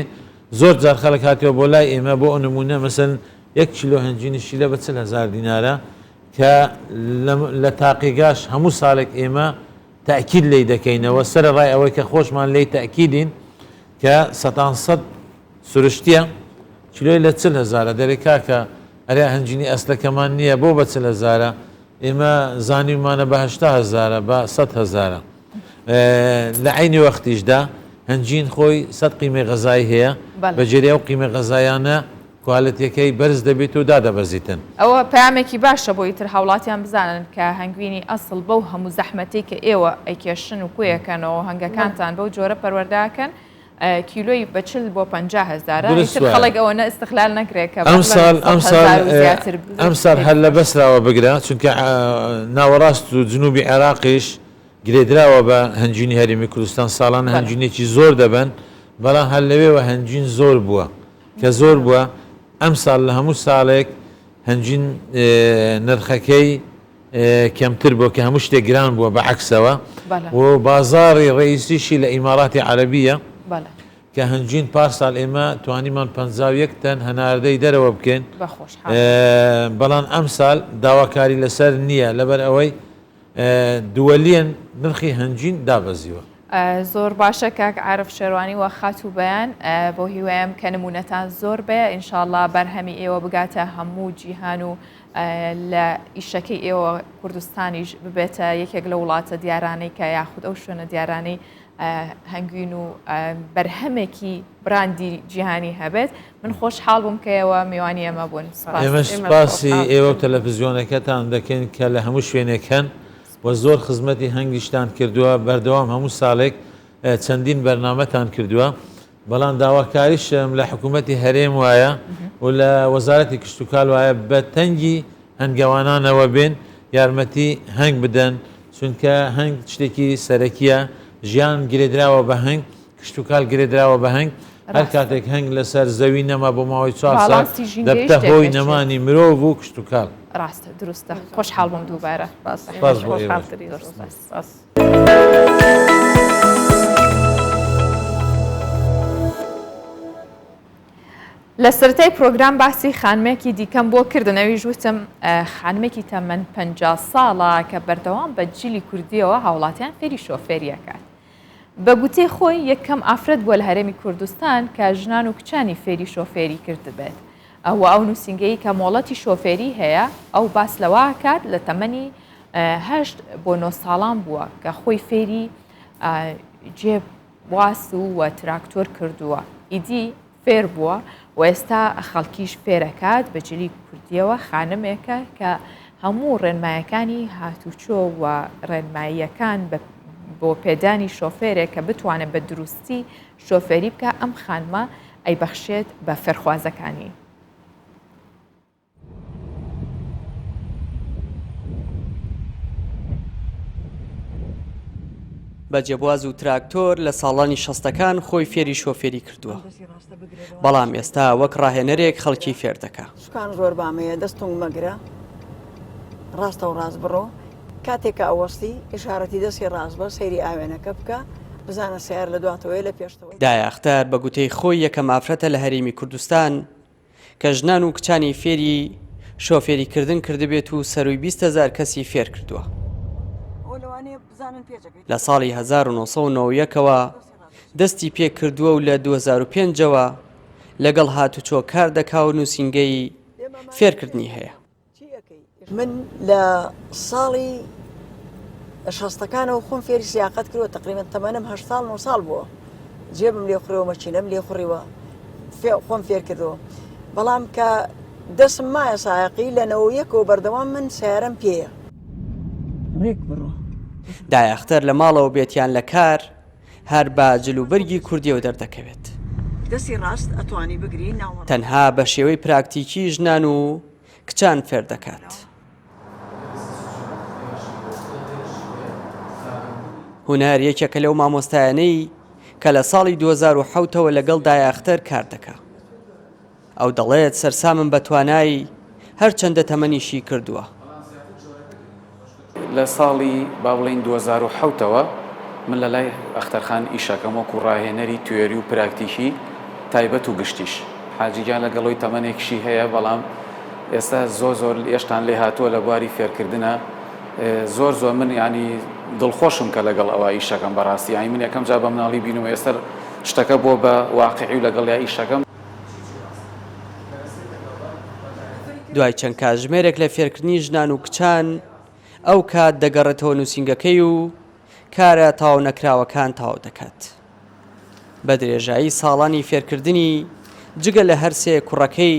[SPEAKER 8] زۆر جار خەڵک هاتیەوە بۆ لای ئێمە بۆ نمونە مەسەن 1 کیلۆ هەنجینیشی لە بە 40,000 دینارە کە لە تاقیگاش هەموو ساڵێک ئێمە تاکید لی دەکەینەوە سەر ڕای ئەوەی کە خۆشمان لی تاکیدین کە 100 سروشتیە کیلۆی لە 40,000 دەرێ کاکە ئەریا هەنجینی ئەسلەکەمان نییە بۆ بە 40,000 ئێمە زانیمانە بە 80,000 بە 100,000 لە عینی وەختیشدا هەنجین خۆی 100 قیمەی غەزایی هەیە بەجێری ئەو قیمە غەزایانە کوالەتیەکەی بەرز دەبێت و دادەبەرزیتن
[SPEAKER 1] ئەوە پامێکی باشە بۆی تر هاوڵاتیان بزانن کە هەنگوینی ئەسڵ بەو هەموو زەحمەتی کە ئێوە ئەیکێشن و کوێەکەنەوە هەنگەکانتان بەو جۆرە پەروەرداکەن کیلۆی بە 40 بۆ 50,000 خەڵک ئەوە ئستقلال نەکرێت کە
[SPEAKER 8] ئەم ساڵ هەر لە بەسراوە بگرە چونکە ناوەڕاست و جنوبی عێراقیش گرێدراوە بە هەنجینی هەرێمی کوردستان ساڵانە هەنجینێکی زۆر دەبن بەڵام هەر لەوێوە هەنجین زۆر بووە کە زۆر بووە ئەم ساڵ لە هەموو ساڵێک هەنجین نرخەکەی کەمتر بووە کە هەموو شتێک گران بووە بە عەکسەوە و بازاڕی ڕئیسیشی لە ئیماراتی عەرەبیە کە هەنجین پارساڵ ئێمە توانیمان 51 تەن هەناردەی دەرەوە بکەین بەڵام ئەم ساڵ داواکاری لەسەر نییە لەبەر ئەوەی دووەلیەن نرخی هەنجین دابەزیوە
[SPEAKER 1] زۆر باشە کاک عارف شێروانی وە خات و بەیان بۆ هیوایم کە نمونەتان زۆر بێ ئینشاءڵڵا بەرهەمی ئێوە بگاتە هەموو جیهان و لە ئیشەکەی ئێوە کوردستانیش ببێتە یەکێک لە وڵاتە دیارانەی کە یاخود ئەو شوێنە دیارانەی هەنگوین و بەرهەمێکی براندی جیهانی هەبێت من خۆشحاڵ بووم کە ئێوە میوانی ئەمە بوون
[SPEAKER 8] ئێمە سپاسی ئێوە و تەلەڤیزیۆنەکەتان دەکەین کە لە هەموو شوێنێکەن و زۆر خزمەتی هەنگیشتان کردووە بەردەوام هەموو ساڵێک چەندین بەرنامەتان کردووە بەڵام داواکاریشم لە حکوومەتی هەرێم وایە و لە وەزارەتی کشتتوکال وایە بە تەنگی هەنگەوانانەوە بێن یارمەتی هەنگ بدەن چونکە هەنگ شتێکی سەرەکیە ژیان گرێدراوە بە هەنگ کشتتوکال گرێدراوە بە هەنگ هەر کاتێک هەنگ لەسەر زەوی نەما بۆ ماوەی 4 ساڵ دەبتە هۆی نەمانی مرۆڤ و کشتتوکال
[SPEAKER 1] ڕاستە دروستە خۆشحاڵ بووم دووبارە لە سەرەتای پرۆگرام باسی خانمێکی دیکەم بۆ کردنەوەی ژوتم خانمێکی تەمەەن 50 ساڵە کە بەردەوام بە جیلی کوردیەوە هاوڵاتیان فێری شۆفێریەکات بە گوتەی خۆی یەکەم ئافرەت بووە لە هەرێمی کوردستان کە ژنان و کچانی فێری شۆفێری کردبێت ئەوە ئەو نووسنگەی کە مۆڵەتی شۆفێری هەیە ئەو باس لەوە کات لە تەمەنی 8 بۆ 9 ساڵان بووە کە خۆی فێری جێبواس و تراکتۆر کردووە ئیدی فێر بووە و ئێستا خەڵکیش فێرەکات بە جلی کوردیەوە خانمێکە کە هەموو ڕێنمایەکانی هاتوچۆ و ڕێنماییەکان بۆ پێدانی شۆفێرێک کە بتوانێت بە دروستی شۆفێری بکە ئەم خانمە ئەیبەخشێت بە فێرخوازەکانی.
[SPEAKER 10] بە جێبواز و تراکتۆر لە ساڵانی 60ەکان خۆی فێری شۆفێری کردووە بەڵام ئێستا وەک ڕاهێنەرێک خەڵکی فێر دەکا
[SPEAKER 11] شکان زۆر بامەیە دەستم مەگرە ڕاستە و ڕاست بڕۆ کاتێکە ئەوەستی ئشارەتی دەستی ڕاست بە سەیری ئاوێنەکە بکە بزانە سیار لە دواتەوەی لە پێشتەوەی
[SPEAKER 10] دایاختار بە گوتەی خۆی یەکەم ئافرەتە لە هەرێمی کوردستان کە ژنان و کچانی فێری شۆفێریکردن کردبێت و سەروی 20,000 کەسی فێر کردووە. لە ساڵی 1990ەوە دەستی پێ کردووە و لە 2005ەوە لەگەڵ هاتوچۆ کار دەکا و نووسینگەی فێرکردنی هەیە.
[SPEAKER 11] من لە ساڵی شەستەکانەوە خۆم فێری سیاقەت کردووە تقریبان تەمەنم 8 ساڵ 9 ساڵ بووە جێبم لێ خوڕەوە مەچینەم لێ خوڕیوە خۆم فێر کردەوە بەڵام کە دەسم مایە سایقی لەنەوە یەکەوە بەردەوام من سیارەم پێیە ڕێک بڕۆ
[SPEAKER 10] دایەختەر لە ماڵەوە بێتیان لە کار هەر بە جلوبەرگی کوردیەوە دەردەکەوێت
[SPEAKER 11] دەستی ڕاست ئەتوانی بگری ناوە
[SPEAKER 10] تەنها بە شێوەی پراکتیکی ژنان و کچان فێر دەکات. هونەر یەکێکە لەو مامۆستایانەی کە لە ساڵی 2007ەوە لەگەڵ دایەختەر کار دەکات. ئەو دەڵێت سەرسامم بە توانایی هەرچەندە تەمەنیشی کردووە.
[SPEAKER 12] لە ساڵی با بڵین 2007ەوە من لە لای ئەختەرخان ئیشەکەم وەکو ڕاهێنەری توێری و پراکتیکی تایبەت و گشتیش حاجیگیان لەگەڵەوەی تەمەنێکشی هەیە بەڵام ئێستا زۆر ئێشتان لێ هاتووە لە بواری فێرکردنە زۆر من ینی دڵخۆشم کە لەگەڵ ئەوە ئیشەکەم بەڕاستی یانی من یەکەم جا بە مناڵی بینەوە ئێستا شتەکە بۆ بە واقعی و لەگەڵ یا ئیشەکەم.
[SPEAKER 10] دوای چەند کاتژمێرێک لە فێرکردنی ژنان و کچان ئەو کات دەگەڕێتەوە نووسینگەکەی و کارە تاو نەکراوەکان تاو دەکات. بە درێژایی ساڵانی فێرکردنی جگە لە هەرسێ کوڕەکەی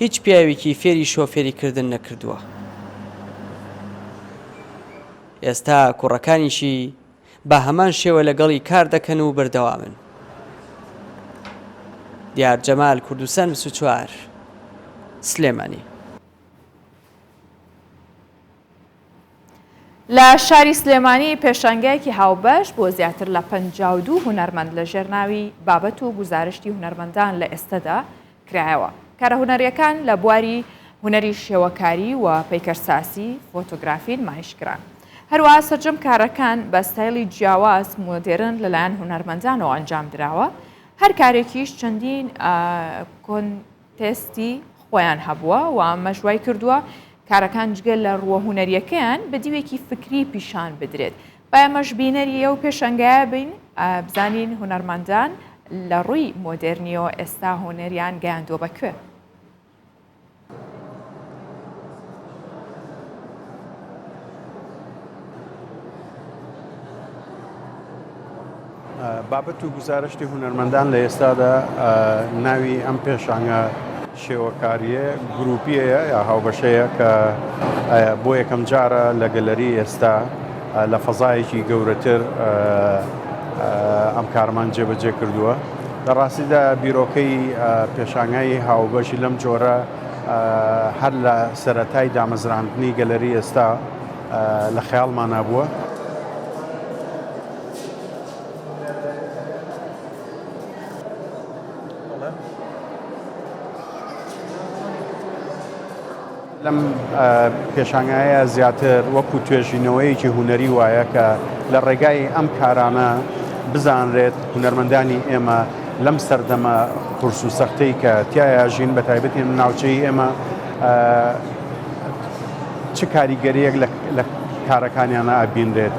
[SPEAKER 10] هیچ پیاوێکی فێری شۆفێریکردن نەکردووە. ئێستا کوڕەکانیشی بە هەمان شێوە لەگەڵی کار دەکەن و بەردەوامن. دیار جەمال کوردستان 24 سلێمانی.
[SPEAKER 1] لە شاری سلێمانی پێشانگایەکی هاوبەش بۆ زیاتر لە 52 هونەرمەند لە ژێرناوی بابەت و گزارشتی هونەرمەندان لە ئێستەدا کرایەوە. کارە هونەریەکان لە بواری هونەری شێوەکاری و پەیکەرساسی فۆتۆگرافی نمایشکران. هەروەها سەرجەم کارەکان بە ستایلی جیاواز مۆدێرن لەلایەن هونەرمەندانەوە ئەنجام درراوە. هەر کارێکیش چەندین کۆنتێستی خۆیان هەبووە و مەژوای کردووە کارەکان جگەل لە ڕووە هونەریەکەیان بە دیوێکی فکری پیشان بدرێت. با ئەمەش بینەریە و پێشەنگایە بین بزانین هونەرمەندان لە ڕووی مۆدێرنیەوە ئێستا هونەریان گەیاندووە بەکوێ.
[SPEAKER 13] بابەت و گزارشتی هونەرمەندان لە ئێستادا ناوی ئەم پێشانگە شێوەکاریە گروپیەیە یا هاوبەشەیە کە بۆ یەکەم جارە لە گەلەری ئێستا لە فەزایەکی گەورەتر ئەم کارمان جێبەجێ کردووە. لە ڕاستیدا بیرۆکەی پێشانگای هاوبەشی لەم جۆرە هەر لە سەرەتای دامەزراندنی گەلەری ئێستا لە خەیاڵمان نابووە. لەم پێشانگایە زیاتر وەکو توێژینەوەیەکی هونەری وایە کە لە ڕێگای ئەم کارانە بزانرێت هونەرمەندانی ئێمە لەم سەردەمە قورس و سەختەی کە تایە ژین بە تایبەتی ناوچەی ئێمە چ کاریگەریەک لە کارەکانیانە ئابینرێت.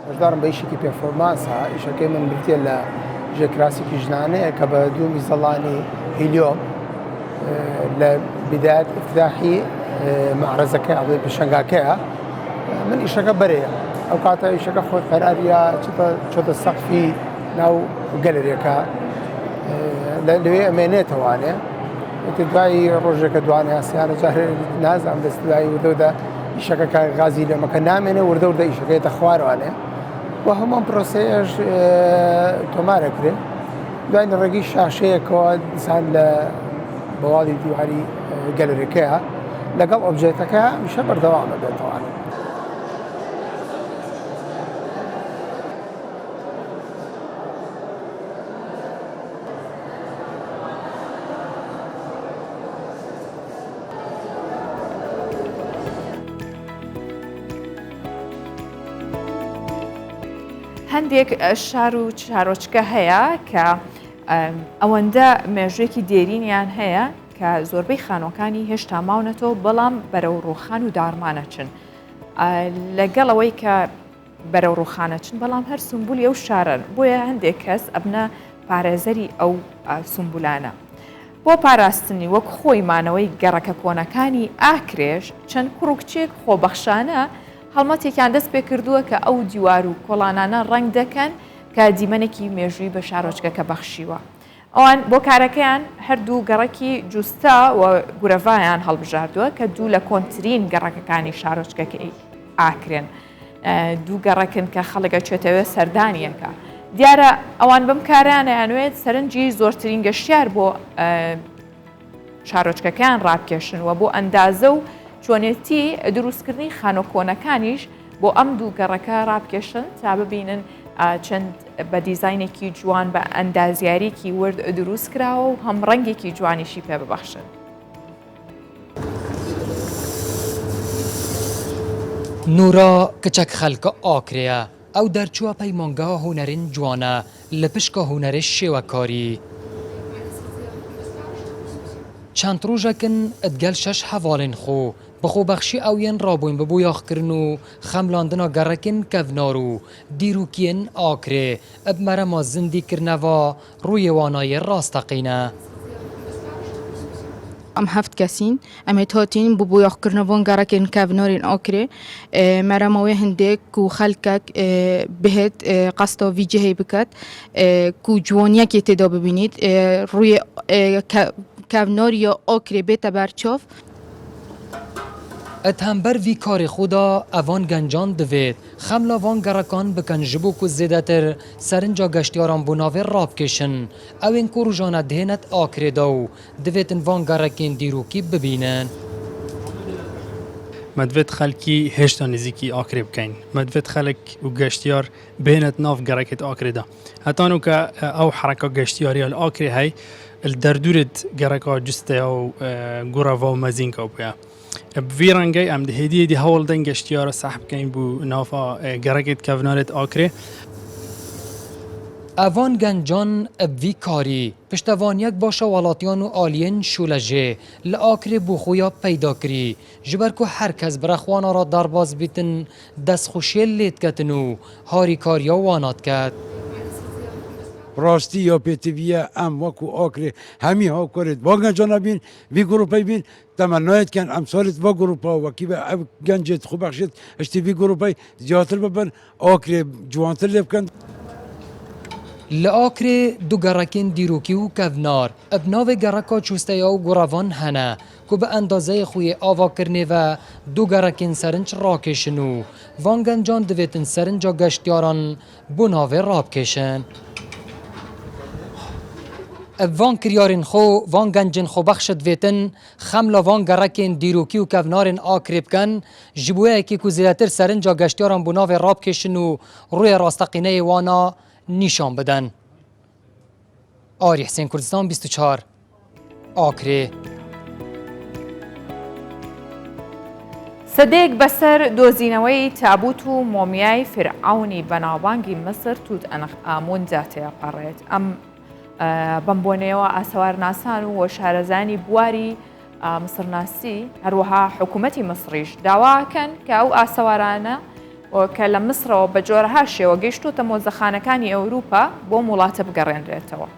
[SPEAKER 14] بەشدارم بە ئیشێکی پێرفۆرمانسە ئیشەکەی من بریتە لە ژێکراسێکی ژنانەیە کە بە دوومی زەڵانی هیلیۆم لە بدایەت افتتاحی معرەزەکە ئەڵێ پێشەنگاکەیە من ئیشەکە بەرەیە ئەو کاتە ئیشەکە خۆی قەراریە چۆتە سەقفی ناو گەلەریەکە لەوێ ئەمێنێتەوانێ دوایی ڕۆژێکە دوانێ سیانە جارێ نازانم دەست دوایی وردەوردە ئیشەکە کە غازی لەمەکە نامێنێ وردەوردە ئیشەکەیتە خوارەوانێ و هەموو پرۆسەیەش تۆمارەکرێت دوای ڕێگی شاشەیەکەوە دیسان لە بەواڵی دیواری گەلەریەکەیە لەگەڵ ئۆبجێکتەکە میشە بەردەوامە بێتەوانێ.
[SPEAKER 1] هەندێک شار و چارۆچکە هەیە کە ئەوەندە مێژوێکی دێرینیان هەیە کە کە زۆربەی خانۆکانی هێشتا ماونەتەوە بەڵام بەرەو ڕووخان و دارمانەچن لەگەڵەوەی کە بەرەو ڕووخانەچن بەڵام هەر سمبولی ئەو شارن بۆیە هەندێک کەس ئەبنە پارێزەری ئەو سمبولانە بۆ پاراستنی وەک خۆی مانەوەی گەڕەکە کۆنەکانی ئاکرێژ چەند کوڕکچێک خۆبەخشانە هەڵمەتێکیان دەست پێ کردووە کە ئەو دیوار و کۆڵانانە ڕنگ دەکەن کە دیمەنێکی مێژووی بە شارۆچکەکە بەخشیوە ئەوان بۆ کارەکەیان هەردوو گەڕەکی جوستە و گورەڤایان هەڵبژاردووە کە دوو لە کۆنتترین گەڕەکەەکانی شارۆچکەکەی ئاکرێن دوو گەڕەکن کە خەڵگە چێتەوە سەردانیەکە دیارە ئەوان بەم کارانە یانوێت سەرنجی زۆرترین گەشتیار بۆ شارۆچکەکان ڕابکێشنوە بۆ ئەندازە و چۆنێتی دروستکردنی خانۆکۆنەکانیش بۆ ئەم دوو گەڕەکە ڕابکێشن تا ببینن چەند بە دیزاینێکی جوان بە ئەندازیارێکی ورد دروست کراوە و هەم ڕەنگێکی جوانیشی پێ ببەخشن.
[SPEAKER 15] نورا کچەک خەلکە ئاکرەیە ئەو دەرچووە پەیمانگەها هونەرین جوانە لە پشکە هونەرش شێوەکاری. چەند ڕۆژەکن ئەدگەل شەش هەواڵێن خۆ بەخۆبەخشی ئەویان ڕابووین بە بۆ یاخکردن و خەملاندنا گەڕەکن کەڤنار و دیروکیên ئاکرێ ئەبمەرەما زیندیکردنەوە ڕووی وانایە ڕاستەقینە.
[SPEAKER 16] ئەم هەفت کەسین ئەمێ هاتین بۆ یاخکردنەوەن گەڕەکێن کەڤنارên ئاکرێ مەرەماوێ هەندێک و خەلکەک بهێت قەستە ڤیجهەی بکات و جوانیەکێ تێدا ببینیت ڕووی کەڤنار یا ئاکرێ بێتە بەرچاو.
[SPEAKER 15] ئەتهەمبەر ڤی کارێ خۆدا ئەوان گەنجان دەوێت خەملاوان گەڕەکان بکەن ji بۆ ku زێدەتر سەرنجا گەشتیاران بۆ navê ڕابکێشن ئەوên ku ڕۆژانە dihênet ئاکرێدا و divêtin van گەڕەکên dîrokî bibînin.
[SPEAKER 17] me divêt xelkî hêşta nêzîkî akirê bikein me divêt xelek û geştiyar bihênet nav gerekê akirê de hetan û ke ew hereka geştiyariya li akirê hey li derdûrê gereka cisteya û gurava û mezînka bûye. Vî rengê em di hêdiyê dî hewl den geştiyara seh bikein bû nava gerekê kevnarê akirê.
[SPEAKER 15] ئەوان گەنجان ئەڤی کاری پشتەوانیەک باشە وڵاتیان و ئالiyên şûlejê li akirê bû xwe peyda kirî ji ber ku her kes birexwana ra derbas bîtin destxweşiyê lê diketin û harîkariya wan diket.
[SPEAKER 18] Rastî ya pêtiviye em wekû akirê hemî hawkarê va gencana bîn vî grupê bîn temennayetken em salît va grupa wekî ve ev gencê xwebexşît hiştî vî grupê ziyatir bibin akirê ciwantir lê bikin.
[SPEAKER 15] Li akirê du gerrekên dîrokî û kevnar ev navê gereka çûsteya û guravan hene ku bi endazeyê xwe avakirinê ve du gerekên serinç rakêşin û van gencan divêtin serinca geştyaran bû navê rabkêşin. Ev van kiryarên xwe van gencên xwebexş divêtin xemla van gerekên dîrokî û kevnarên akirê bikin ji bo yekê ku zêdetir serinca geştyaran bû navê rabkêşin û rûyê rasteqîneyê wana نیشان بدن. آری حسین کردستان 24 آکرێ.
[SPEAKER 1] سەدەیەک بەسەر دۆزینەوەی تابوت و مۆمیای فرعونی بەناوبانگی مەسر توت ئەنخ ئامون جاتێپەڕێت ئەم بەمبۆنەوە ئاسەوارناسان و شارەزانی بواری مسرناسی هەروەها حکوومەتی مەسریش داواکەن کە ئەو ئاسەوارانە کە لە مسرەوە بە جۆرەها شێوە گەیشتوتە مۆزەخانەکانی ئەوروپا بۆ وڵاتە بگەڕێنرێتەوە.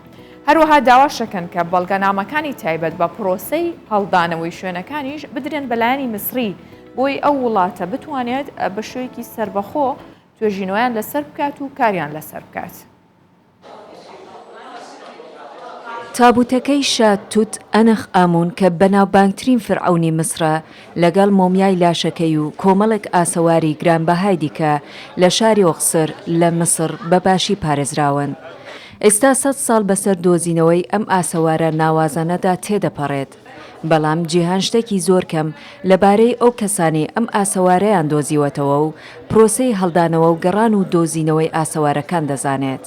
[SPEAKER 1] هەروەها داواشەکەن کە بەڵگەنامەکانی تایبەت بە پرۆسەی هەڵدانەوەی شوێنەکانیش بدرێن بەلایانی مسری بۆی ئەو وڵاتە بتوانێت بە شوەیەکی سربەخۆ توێژینەوەیان لەسەر بکات و کاریان لەسەر بکات.
[SPEAKER 19] تابوتەکەی شا توت ئەنخ ئامون کە بەناوبانگترین فرعونی مسرە لەگەڵ مۆمیای لاشەکەی و کۆمەڵێک ئاسەواری گرانبەهای دیکە لە شاری ئۆقسر لە مسر بەباشی پارێزراون. ئێستا 100 ساڵ بەسەر دۆزینەوەی ئەم ئاسەوارە ناوازانەدا تێدەپەڕێت. بەڵام جیهان شتێکی زۆر کەم لەبارەی ئەو کەسانی ئەم ئاسەوارەیان دۆزیوەتەوە و پرۆسەی هەڵدانەوە و گەڕان و دۆزینەوەی ئاسەوارەکان دەزانێت.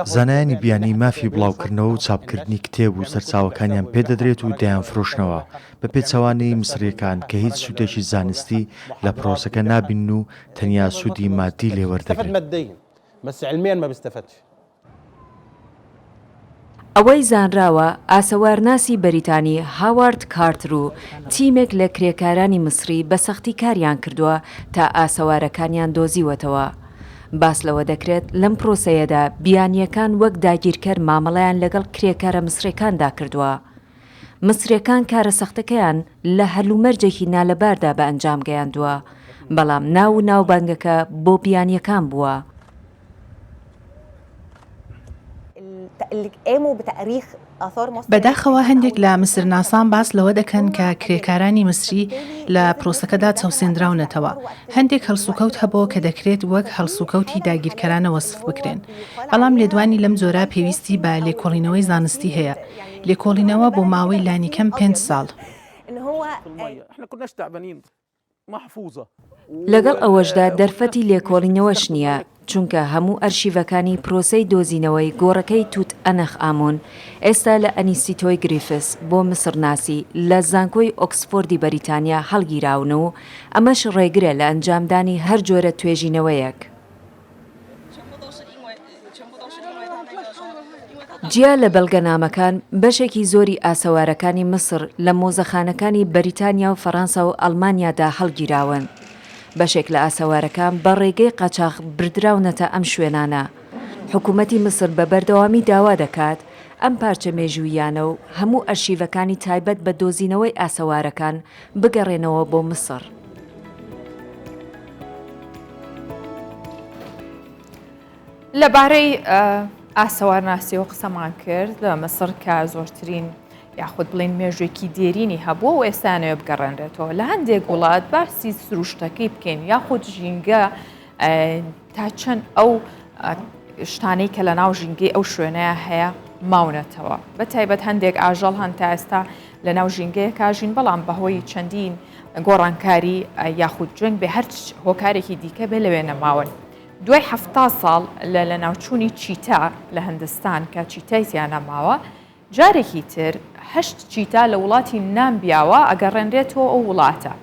[SPEAKER 20] زانایانی بیانی مافی بڵاوکردنەوە و چاپکردنی کتێب و سەرچاوەکانیان پێدەدرێت و دەیان فرۆشنەوە بە پێچەوانەی مسریەکان کە هیچ سوودێکی زانستی لە پرۆسەکە نابین و تەنیا سوودی مادی لێوەردەگرێت.
[SPEAKER 19] ئەوەی زانراوە ئاسەوارناسی بەریتانی هاوارد کارتر و تیمێک لە کرێکارانی مسری بە سەختی کاریان کردووە تا ئاسەوارەکانیان دۆزیوەتەوە. باس لەوە دەکرێت لەم پرۆسەیەدا بیانیەکان وەک داگیرکەر مامەڵەیان لەگەڵ کرێکارە مسرەکاندا کردووە. مسرەکان کارە سەختەکەیان لە هەلومەرجێکی نالەباردا بە ئەنجام گەیاندووە، بەڵام ناو و ناوبانگەکە بۆ بیانیەکان بووە.
[SPEAKER 21] بەداخەوە هەندێک لە مسرناسان باس لەوە دەکەن کە کرێکارانی مسری لە پرۆسەکەدا چاوسێنراونەتەوە. هەندێک هەڵسوکەوت هەبوو کە دەکرێت وەک هەڵسوکەوتی داگیرکەرانە وەسف بکرێن، بەڵام لێدوانی لەم جۆرە پێویستی بە لێکۆڵینەوەی زانستی هەیە، لێکۆڵینەوە بۆ ماوەی لانیکەم 5 ساڵ.
[SPEAKER 19] لەگەڵ ئەوەشدا دەرفەتی لێکۆڵینەوەش نییە، چونکە هەموو ئەرشیڤەکانی پرۆسەی دۆزینەوەی گۆڕەکەی توت ئەنەخ ئامۆن ئێستا لە ئەنیستیتۆی گریفس بۆ مسرناسی لە زانکۆی ئۆکسفۆردی بەریتانیا هەڵگیراون و ئەمەش ڕێگرە لە ئەنجامدانی هەر جۆرە توێژینەوەیەک. جیا لە بەڵگەنامەکان بەشێکی زۆری ئاسەوارەکانی مسر لە مۆزەخانەکانی بەریتانیا و فەڕەنسا و ئەڵمانیادا هەڵگیراون. بەشێک لە ئاسەوارەکان بە ڕێگەی قاچاق بردراونەتە ئەم شوێنانە. حکوومەتی مسر بە بەردەوامی داوا دەکات ئەم پارچە مێژوویانە و هەموو ئەرشیڤەکانی تایبەت بە دۆزینەوەی ئاسەوارەکان بگەڕێنەوە بۆ مسر.
[SPEAKER 1] لەبارەی ئاسەوارناسی و قسەمان کرد لە مسر کە زۆرترین یاخود بڵین مێژوێکی دێرینی هەبووە و ئێستانەوە بگەڕێنرێتەوە. لە هەندێک وڵات باسی سروشتەکەی بکەین یاخود ژینگە تا چەند ئەو شتانەی کە لە ناو ژینگەی ئەو شوێنەیە هەیە ماونەتەوە. بە تایبەت هەندێک ئاژەڵ هەن تا ئێستا لە ناو ژینگەیە کاژین، بەڵام بەهۆی چەندین گۆڕانکاری یاخود جوێنگ بێ هەر هۆکارێکی دیکە بێ لەوێ نەماون. دوای 70 ساڵ لە ناوچوونی چیتا لە هەندستان کە چیتای زیانە ماوە، جارێکی تر 8 چیتا لە وڵاتی نامبیاوە ئەگەڕێنرێتەوە ئەو وڵاتە.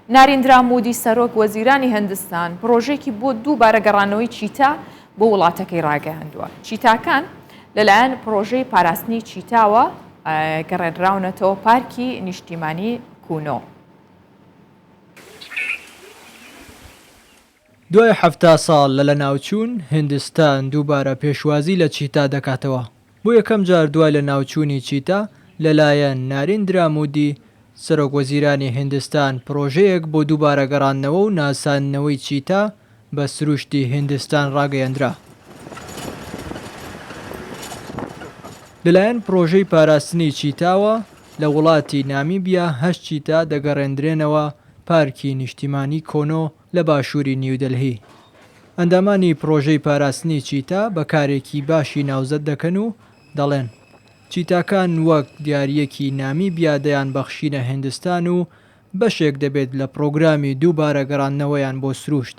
[SPEAKER 1] ناریندرا مودی سەرۆک وەزیرانی هەندستان پرۆژێکی بۆ دووبارە گەڕانەوەی چیتا بۆ وڵاتەکەی ڕاگەیاندووە. چیتاکان لەلایەن پرۆژەی پاراستنی چیتاوە گەڕێنراونەتەوە پارکی نیشتیمانی کونۆ.
[SPEAKER 22] دوای 70 ساڵ لە ناوچوون هندستان دووبارە پێشوازی لە چیتا دەکاتەوە. بۆ یەکەم جار دوای لە ناوچوونی چیتا لەلایەن ناریندرا مودی سەرۆک وەزیرانی هندستان پرۆژەیەک بۆ دووبارە گەڕاندنەوە و ناساندنەوەی چیتا بە سروشتی هندستان ڕاگەیاندرا. لەلایەن پرۆژەی پاراستنی چیتاوە لە وڵاتی نامیبیا 8 چیتا دەگەڕێندرێنەوە پارکی نیشتیمانی کۆنۆ لە باشووری نیودەلهی. ئەندامانی پرۆژەی پاراستنی چیتا بەکارێکی باشی ناوزەت دەکەن و دەڵێن چیتاکان وەک دیارەکی نامیبیا دەیان بەخشینە هندستان و بەشێک دەبێت لە پرۆگرامی دووبارە گەڕاندنەوەیان بۆ سروشت.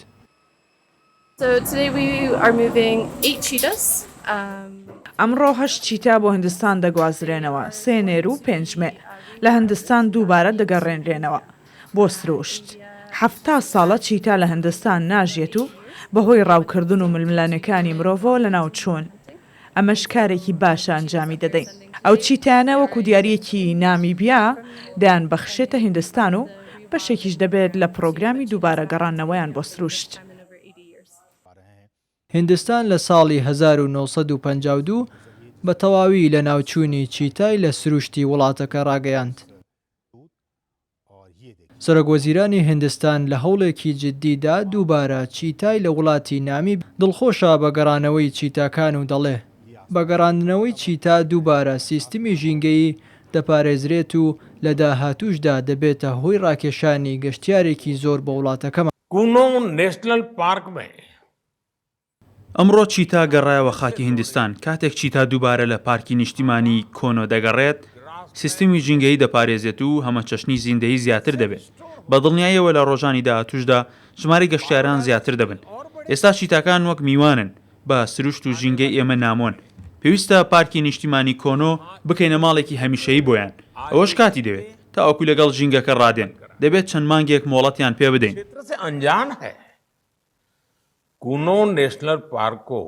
[SPEAKER 23] ئەمڕۆ 8 چیتا بۆ هندستان دەگوازرێنەوە، 3 نێر و 5 مێ لە هندستان دووبارە دەگەڕێنرێنەوە بۆ سروشت. 70 ساڵە چیتا لە هندستان ناژێت و بەهۆی ڕاوکردن و ململانەکانی مرۆڤەوە لە ناوچوون. ئەمەش کارێکی باشە ئەنجامی دەدەین. ئەو چیتانە وەکو دیارەکی نامیبیا دایان بەخشێتە هندستان و بەشێکیش دەبێت لە پرۆگرامی دووبارە گەڕانەوەیان بۆ سروشت.
[SPEAKER 22] هندستان لە ساڵی 1952 بە تەواوی لە ناوچوونی چیتای لە سروشتی وڵاتەکە ڕاگەیاند. سەرۆکوەزیرانی هندستان لە هەوڵێکی جددیدا دووبارە چیتای لە وڵاتی نامی دڵخۆشە بە گەڕانەوەی چیتاکان و دەڵێ بە گەڕاندنەوەی چیتا دووبارە سیستمی ژینگەی دەپارێزرێت و لە داهاتووشدا دەبێتە هۆی ڕاکێشانی گەشتیارێکی زۆر بە وڵاتەکەمە.
[SPEAKER 24] کونۆ نێشنل پارکمە ئەمڕۆ چیتا گەڕایەوە خاکی هندستان. کاتێک چیتا دووبارە لە پارکی نیشتیمانی کۆنۆ دەگەڕێت، سیستمی ژینگەی دەپارێزێت و هەمە چەشنی زیندەی زیاتر دەبێت. بە دڵنیاییەوە لە ڕۆژانی داهاتووشدا ژماری گەشتیاران زیاتر دەبن. ئێستا چیتاکان وەک میوانن بە سروشت و ژینگەی ئێمە نامۆن. پێویستە پارکی نیشتیمانی کۆنۆ بکەینە ماڵێکی هەمیشەیی بۆیان. ئەوەش کاتی دەوێت تا ئەوکو لەگەڵ ژینگەکە ڕادێن. دەبێت چەند مانگێک مۆڵەتیان پێ بدەین. کونۆ نێشنل پارکۆ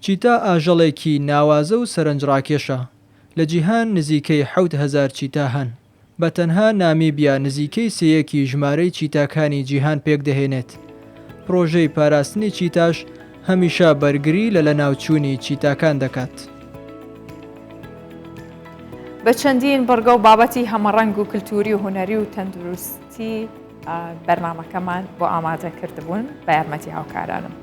[SPEAKER 22] چیتا ئاژەڵێکی ناوازە و سەرنجڕاکێشە لە جیهان نزیکەی 7,000 چیتا هەن بە تەنها نامیبیا نزیکەی سەیەکی ژمارەی چیتاکانی جیهان پێک دەهێنێت پرۆژەی پاراستنی چیتاش هەمیشە بەرگری لە ناوچوونی چیتاکان دەکات
[SPEAKER 1] بە چەندین بەرگە و بابەتی هەمەڕەنگ و کللتوری و هوەری و تەندروستی بەرنمەکەمان بۆ ئامادە کردبوون بە یارمەتی هاوکارانم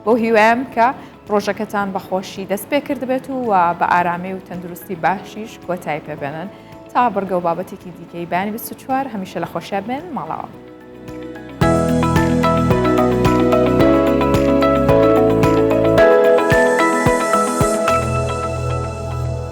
[SPEAKER 1] بۆ هیوایم کە پرۆژەکەتان بەخۆشی دەست پێ کردبێت و بە ئارامی و تەندروستی باشیش کۆتایی پێبێنن تا بەرگە و بابەتێکی دیکەی بانی 24 هەمیشە لە خۆشیە بێن ماڵاوە.